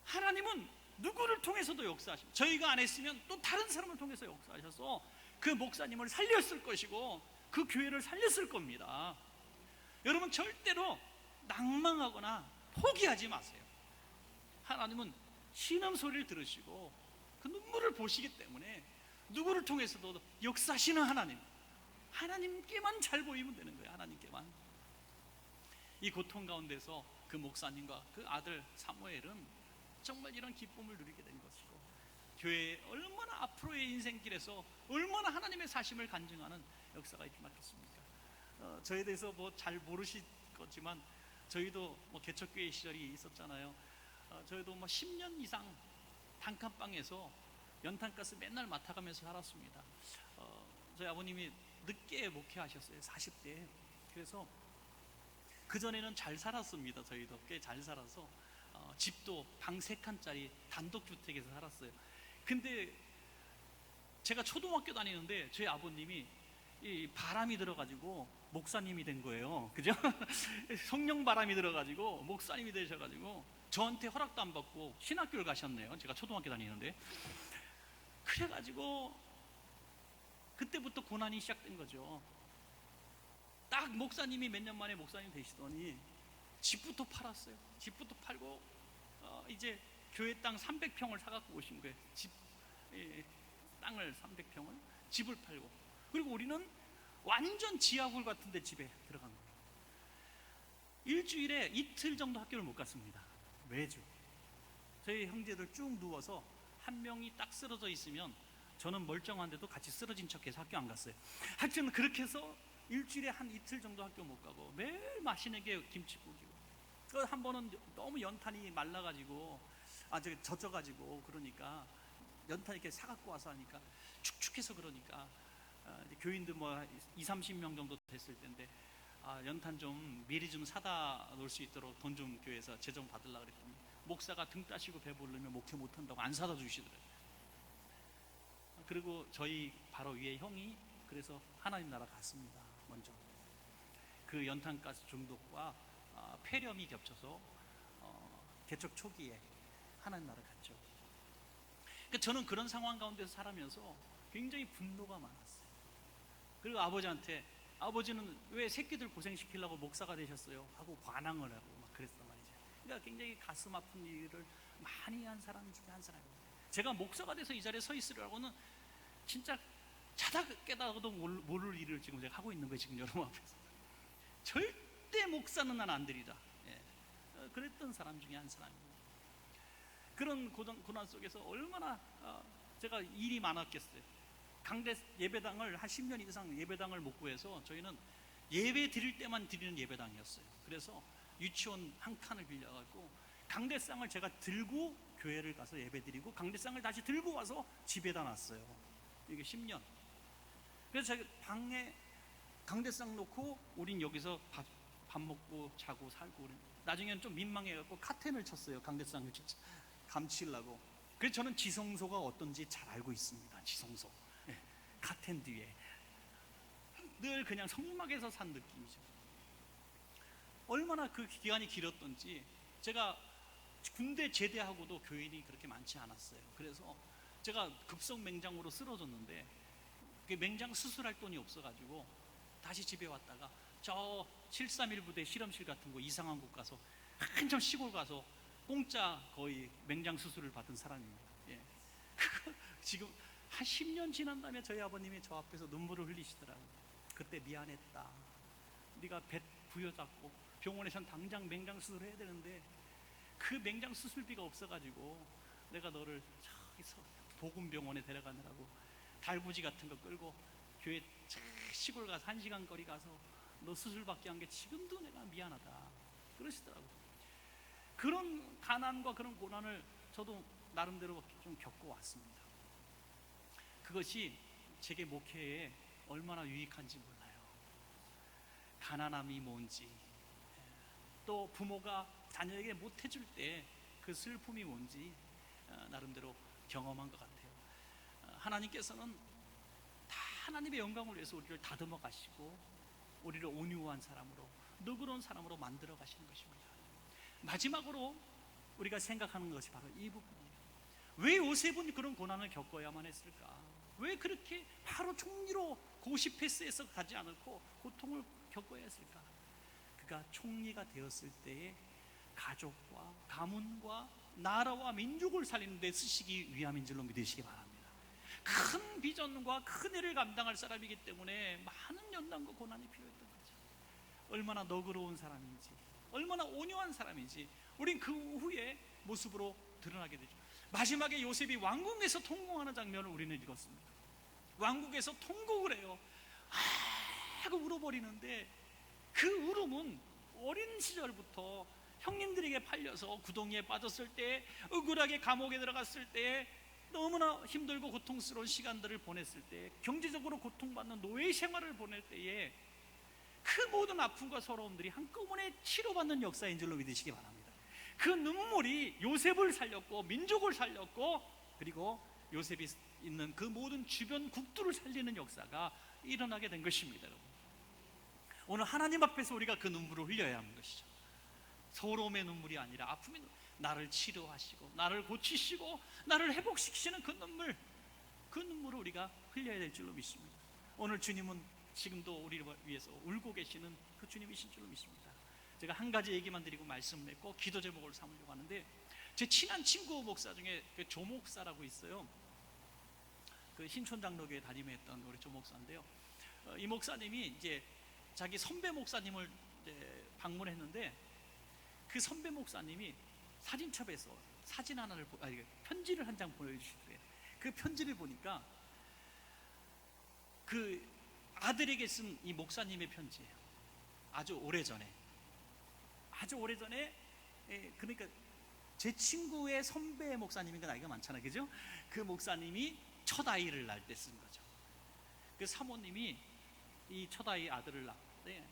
하나님은 누구를 통해서도 역사하십니다. 저희가 안 했으면 또 다른 사람을 통해서 역사하셔서 그 목사님을 살렸을 것이고 그 교회를 살렸을 겁니다. 여러분 절대로 낭망하거나 포기하지 마세요. 하나님은 신음소리를 들으시고 그 눈물을 보시기 때문에 누구를 통해서도 역사하시는 하나님께만 잘 보이면 되는 거예요. 하나님께만. 이 고통 가운데서 그 목사님과 그 아들 사무엘은 정말 이런 기쁨을 누리게 된 것이고, 교회에 얼마나 앞으로의 인생길에서 얼마나 하나님의 사심을 간증하는 역사가 있지 않겠습니까? 저에 대해서 뭐 잘 모르실 거지만 저희도 뭐 개척교회 시절이 있었잖아요. 저희도 뭐 10년 이상 단칸방에서 연탄가스 맨날 맡아가면서 살았습니다. 저희 아버님이 늦게 목회하셨어요. 40대에. 그래서 그전에는 잘 살았습니다. 저희도 꽤 잘 살아서 집도 방 3칸짜리 단독주택에서 살았어요. 근데 제가 초등학교 다니는데 저희 아버님이 이 바람이 들어가지고 목사님이 된 거예요. 그죠? 성령 바람이 들어가지고 목사님이 되셔가지고 저한테 허락도 안 받고 신학교를 가셨네요. 제가 초등학교 다니는데. 그래가지고 그때부터 고난이 시작된 거죠. 딱 목사님이 몇 년 만에 목사님 되시더니 집부터 팔았어요. 집부터 팔고 이제 교회 땅 300평을 사갖고 오신 거예요. 땅을 300평을 집을 팔고, 그리고 우리는 완전 지하굴 같은데 집에 들어간 거예요. 일주일에 이틀 정도 학교를 못 갔습니다. 매주 저희 형제들 쭉 누워서 한 명이 딱 쓰러져 있으면 저는 멀쩡한데도 같이 쓰러진 척해서 학교 안 갔어요. 하여튼 그렇게 해서 일주일에 한 이틀 정도 학교 못 가고 매일 맛있는 게 김치국이고, 한 번은 너무 연탄이 말라가지고 젖어가지고, 그러니까 연탄 이렇게 사갖고 와서 하니까 축축해서, 그러니까 교인들 뭐 20-30명 정도 됐을 텐데 연탄 좀 미리 좀 사다 놓을 수 있도록 돈 좀 교회에서 재정 받으려고 그랬더니 목사가 등 따시고 배부르면 목회 못한다고 안 사다 주시더래요. 그리고 저희 바로 위에 형이 그래서 하나님 나라 갔습니다. 먼저 그 연탄가스 중독과 폐렴이 겹쳐서 개척 초기에 하나님 나라 갔죠. 그러니까 저는 그런 상황 가운데서 살아면서 굉장히 분노가 많았어요. 그리고 아버지한테, 아버지는 왜 새끼들 고생시키려고 목사가 되셨어요? 하고 반항을 하고 막 그랬단 말이죠. 그러니까 굉장히 가슴 아픈 일을 많이 한 사람 중에 한 사람이에요. 제가 목사가 돼서 이 자리에 서 있으려고는 진짜 자다 깨다가도 모를 일을 지금 제가 하고 있는 거예요. 지금 여러분 앞에서. 절대 목사는 난 안 되리라. 그랬던 사람 중에 한 사람이에요. 그런 고난 속에서 얼마나 제가 일이 많았겠어요. 강대 예배당을 한 10년 이상 예배당을 못 구해서 저희는 예배 드릴 때만 드리는 예배당이었어요. 그래서 유치원 한 칸을 빌려가지고 강대상을 제가 들고 교회를 가서 예배 드리고 강대상을 다시 들고 와서 집에다 놨어요. 이게 10년. 그래서 제가 방에 강대상 놓고 우린 여기서 밥 먹고 자고 살고, 나중에는 좀 민망해갖고 카텐을 쳤어요. 강대상을 감치려고. 그래서 저는 지성소가 어떤지 잘 알고 있습니다. 지성소. 카텐 뒤에 늘 그냥 성막에서 산 느낌이죠. 얼마나 그 기간이 길었던지. 제가 군대 제대하고도 교인이 그렇게 많지 않았어요. 그래서 제가 급성 맹장으로 쓰러졌는데 그 맹장 수술할 돈이 없어가지고 다시 집에 왔다가 저 731 부대 실험실 같은 거 이상한 곳 가서 한참 시골 가서 공짜 거의 맹장 수술을 받은 사람입니다. 지금 한 10년 지난 다음에 저희 아버님이 저 앞에서 눈물을 흘리시더라고요. 그때 미안했다. 네가 배 부여잡고 병원에선 당장 맹장 수술을 해야 되는데 그 맹장 수술비가 없어가지고 내가 너를 저기서 보건병원에 데려가느라고 달구지 같은 거 끌고 교회 시골 가서 1시간 거리 가서 너 수술받게 한 게 지금도 내가 미안하다 그러시더라고요. 그런 가난과 그런 고난을 저도 나름대로 좀 겪어왔습니다. 그것이 제게 목회에 얼마나 유익한지 몰라요. 가난함이 뭔지, 또 부모가 자녀에게 못해줄 때 그 슬픔이 뭔지 나름대로 경험한 것 같아요. 하나님께서는 다 하나님의 영광을 위해서 우리를 다듬어 가시고 우리를 온유한 사람으로, 너그러운 사람으로 만들어 가시는 것입니다. 마지막으로 우리가 생각하는 것이 바로 이 부분이에요. 왜 요셉은 그런 고난을 겪어야만 했을까? 왜 그렇게 바로 총리로 고시 패스해서 가지 않고 고통을 겪어야 했을까? 그가 총리가 되었을 때의 가족과 가문과 나라와 민족을 살리는 데 쓰시기 위함인 줄로 믿으시기 바랍니다. 큰 비전과 큰 일을 감당할 사람이기 때문에 많은 연단과 고난이 필요했던 거죠. 얼마나 너그러운 사람인지, 얼마나 온유한 사람인지 우린 그 후에 모습으로 드러나게 되죠. 마지막에 요셉이 왕궁에서 통곡하는 장면을 우리는 읽었습니다. 왕궁에서 통곡을 해요. 하고 울어버리는데 그 울음은 어린 시절부터 형님들에게 팔려서 구덩이에 빠졌을 때, 억울하게 감옥에 들어갔을 때, 너무나 힘들고 고통스러운 시간들을 보냈을 때, 경제적으로 고통받는 노예 생활을 보낼 때에 그 모든 아픔과 서러움들이 한꺼번에 치료받는 역사인 줄로 믿으시기 바랍니다. 그 눈물이 요셉을 살렸고 민족을 살렸고, 그리고 요셉이 있는 그 모든 주변 국들을 살리는 역사가 일어나게 된 것입니다. 오늘 하나님 앞에서 우리가 그 눈물을 흘려야 하는 것이죠. 서러움의 눈물이 아니라 아픔의 눈물, 나를 치료하시고 나를 고치시고 나를 회복시키시는 그 눈물을 우리가 흘려야 될 줄로 믿습니다. 오늘 주님은 지금도 우리를 위해서 울고 계시는 그 주님이신 줄로 믿습니다. 제가 한 가지 얘기만 드리고 말씀을 했고 기도 제목을 삼으려고 하는데, 제 친한 친구 목사 중에 그 조 목사라고 있어요. 그 신촌장로교회 담임했던 우리 조 목사인데요. 이 목사님이 이제 자기 선배 목사님을 이제 방문했는데, 그 선배 목사님이 사진첩에서 사진 하나를 편지를 한 장 보여주시더래요. 그 편지를 보니까 그 아들에게 쓴 이 목사님의 편지예요. 아주 오래전에, 그러니까 제 친구의 선배 목사님이니까 나이가 많잖아요, 그죠? 그 목사님이 첫 아이를 낳을 때 쓴 거죠. 그 사모님이 이 첫 아이 아들을 낳았는데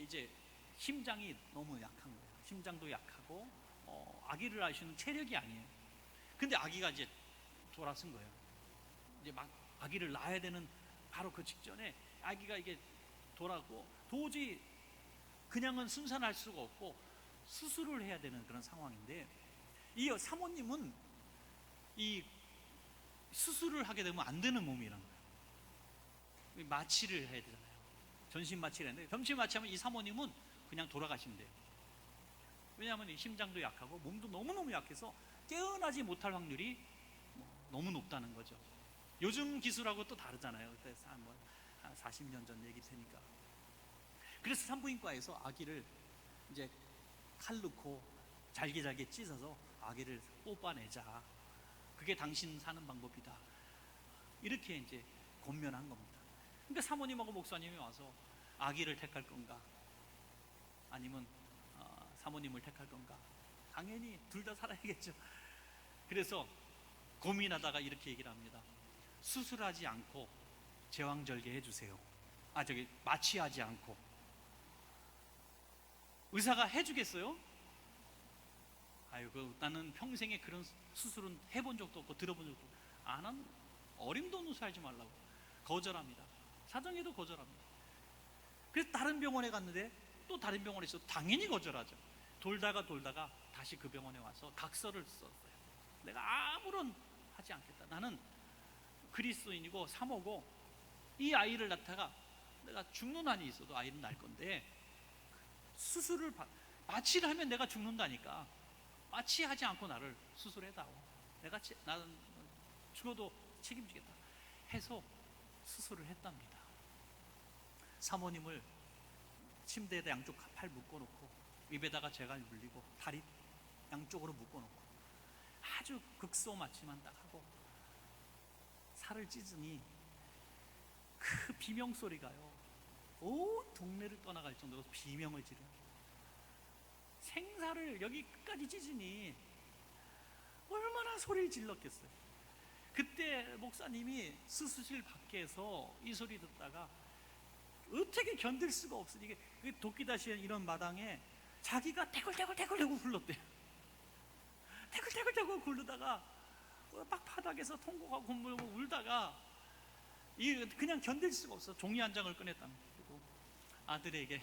이제 심장이 너무 약한 거예요. 심장도 약하고 아기를 낳으시는 체력이 아니에요. 근데 아기가 이제 돌아선 거예요. 이제 막 아기를 낳아야 되는 바로 그 직전에 아기가 이게 돌아고 도저히 그냥은 순산할 수가 없고 수술을 해야 되는 그런 상황인데, 이 사모님은 이 수술을 하게 되면 안 되는 몸이란 거예요. 마취를 해야 되잖아요. 전신 마취를 했는데, 전신 마취하면 이 사모님은 그냥 돌아가신대요. 왜냐하면 이 심장도 약하고 몸도 너무너무 약해서 깨어나지 못할 확률이 너무 높다는 거죠. 요즘 기술하고 또 다르잖아요. 그때 한 40년 전 얘기 되니까. 그래서 산부인과에서 아기를 이제 칼 넣고 잘게 찢어서 아기를 뽑아내자, 그게 당신 사는 방법이다, 이렇게 이제 권면한 겁니다. 그러니까 사모님하고 목사님이 와서 아기를 택할 건가 아니면 사모님을 택할 건가, 당연히 둘 다 살아야겠죠. 그래서 고민하다가 이렇게 얘기를 합니다. 수술하지 않고 제왕절개 해주세요. 마취하지 않고. 의사가 해주겠어요? 아이고, 나는 평생에 그런 수술은 해본 적도 없고 들어본 적도 없고, 안 어림도 없는 소리 하지 말라고 거절합니다. 사정해도 거절합니다. 그래서 다른 병원에 갔는데 또 다른 병원에서 당연히 거절하죠. 돌다가 다시 그 병원에 와서 각서를 썼어요. 내가 아무런 하지 않겠다. 나는 그리스도인이고 사모고 이 아이를 낳다가 내가 죽는 한이 있어도 아이는 낳을 건데, 마취를 하면 내가 죽는다니까 마취하지 않고 나를 수술해다오. 나는 죽어도 책임지겠다 해서 수술을 했답니다. 사모님을 침대에다 양쪽 팔 묶어놓고 입에다가 재갈 물리고 다리 양쪽으로 묶어놓고 아주 극소 마취만 딱 하고 살을 찢으니 그 비명 소리가요, 온 동네를 떠나갈 정도로 비명을 지르. 생살을 여기 끝까지 찢으니 얼마나 소리를 질렀겠어요. 그때 목사님이 수술실 밖에서 이 소리 듣다가 어떻게 견딜 수가 없으니 그 도끼다시에 이런 마당에 자기가 태굴태굴 굴렀대요. 태굴태굴 굴르다가 막 바닥에서 통곡하고 곤물고 울다가 그냥 견딜 수가 없어 종이 한 장을 꺼냈답니다. 그리고 아들에게,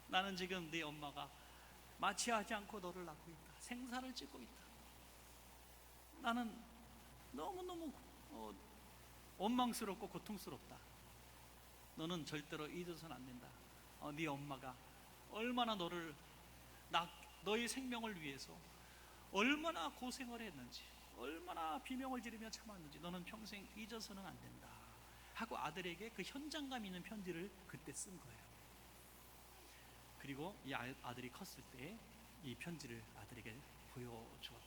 나는 지금 네 엄마가 마취하지 않고 너를 낳고 있다, 생사를 찢고 있다. 나는 너무너무 원망스럽고 고통스럽다. 너는 절대로 잊어서는 안 된다. 네 엄마가 얼마나 너의 생명을 위해서 얼마나 고생을 했는지, 얼마나 비명을 지르며 참았는지 너는 평생 잊어서는 안 된다 하고 아들에게 그 현장감 있는 편지를 그때 쓴 거예요. 그리고 이 아들이 컸을 때 이 편지를 아들에게 보여주었다.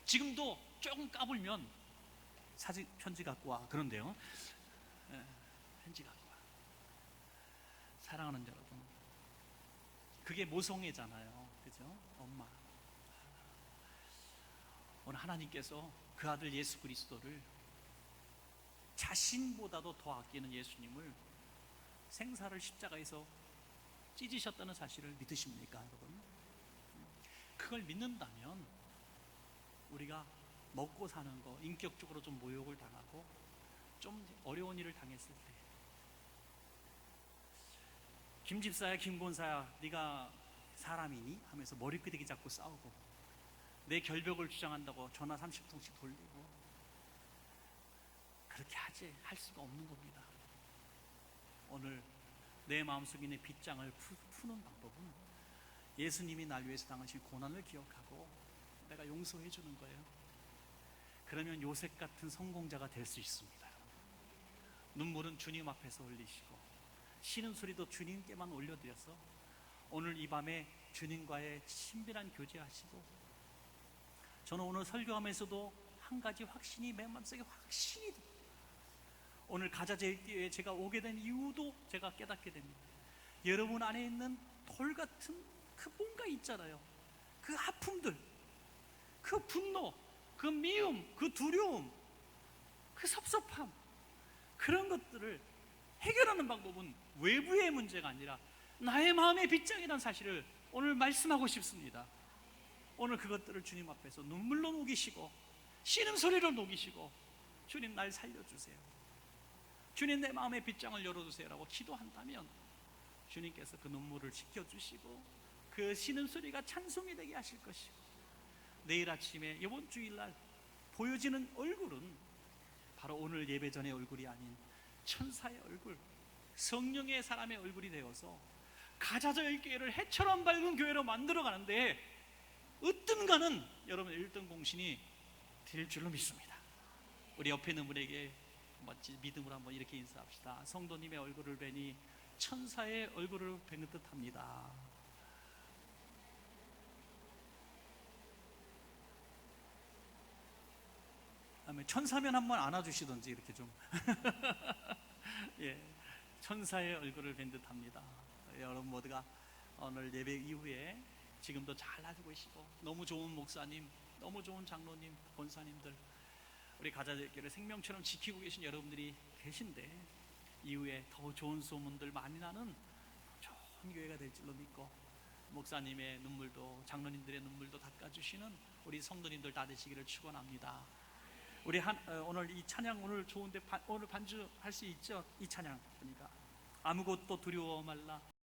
지금도 조금 까불면 사진 편지 갖고 와 그런데요, 편지 갖고 와. 사랑하는 여러분, 그게 모성애잖아요, 그죠? 엄마. 오늘 하나님께서 그 아들 예수 그리스도를 자신보다도 더 아끼는 예수님을 생사를 십자가에서 찢으셨다는 사실을 믿으십니까, 여러분? 그걸 믿는다면 우리가 먹고 사는 거, 인격적으로 좀 모욕을 당하고 좀 어려운 일을 당했을 때, 김집사야 김권사야 네가 사람이니? 하면서 머리끄댕이 잡고 싸우고 내 결벽을 주장한다고 전화 30통씩 돌리고, 그렇게 할 수가 없는 겁니다. 오늘 내 마음속에 있는 빗장을 푸는 방법은 예수님이 날 위해서 당하신 고난을 기억하고 내가 용서해 주는 거예요. 그러면 요셉 같은 성공자가 될 수 있습니다. 눈물은 주님 앞에서 흘리시고 신음소리도 주님께만 올려드려서 오늘 이 밤에 주님과의 친밀한 교제하시고, 저는 오늘 설교하면서도 한 가지 확신이 내 마음속에 확신이 듭니다. 오늘 가자제일교회에 제가 오게 된 이유도 제가 깨닫게 됩니다. 여러분 안에 있는 돌 같은 그 뭔가 있잖아요. 그 아픔들, 그 분노, 그 미움, 그 두려움, 그 섭섭함, 그런 것들을 해결하는 방법은 외부의 문제가 아니라 나의 마음의 빗장이라는 사실을 오늘 말씀하고 싶습니다. 오늘 그것들을 주님 앞에서 눈물로 녹이시고 신음소리로 녹이시고, 주님 날 살려주세요, 주님 내 마음의 빗장을 열어주세요라고 기도한다면 주님께서 그 눈물을 지켜주시고 그 신음소리가 찬송이 되게 하실 것이고, 내일 아침에 이번 주일날 보여지는 얼굴은 바로 오늘 예배 전의 얼굴이 아닌 천사의 얼굴, 성령의 사람의 얼굴이 되어서 가자저일교회를 해처럼 밝은 교회로 만들어가는데 으뜸가는 여러분 1등 공신이 될 줄로 믿습니다. 우리 옆에 있는 분에게 믿음으로 한번 이렇게 인사합시다. 성도님의 얼굴을 뵈니 천사의 얼굴을 뵌 듯 합니다. 천사면 한번 안아주시던지 이렇게 좀 예, 천사의 얼굴을 뵌 듯 합니다. 여러분 모두가 오늘 예배 이후에 지금도 잘 놔두고 계시고 너무 좋은 목사님, 너무 좋은 장로님, 권사님들, 우리 가자들교회를 생명처럼 지키고 계신 여러분들이 계신데 이후에 더 좋은 소문들 많이 나는 좋은 교회가 될 줄로 믿고, 목사님의 눈물도 장로님들의 눈물도 닦아주시는 우리 성도님들 다 되시기를 축원합니다. 우리 오늘 이 찬양 오늘 좋은데 오늘 반주할 수 있죠? 이 찬양 그러니까 아무것도 두려워 말라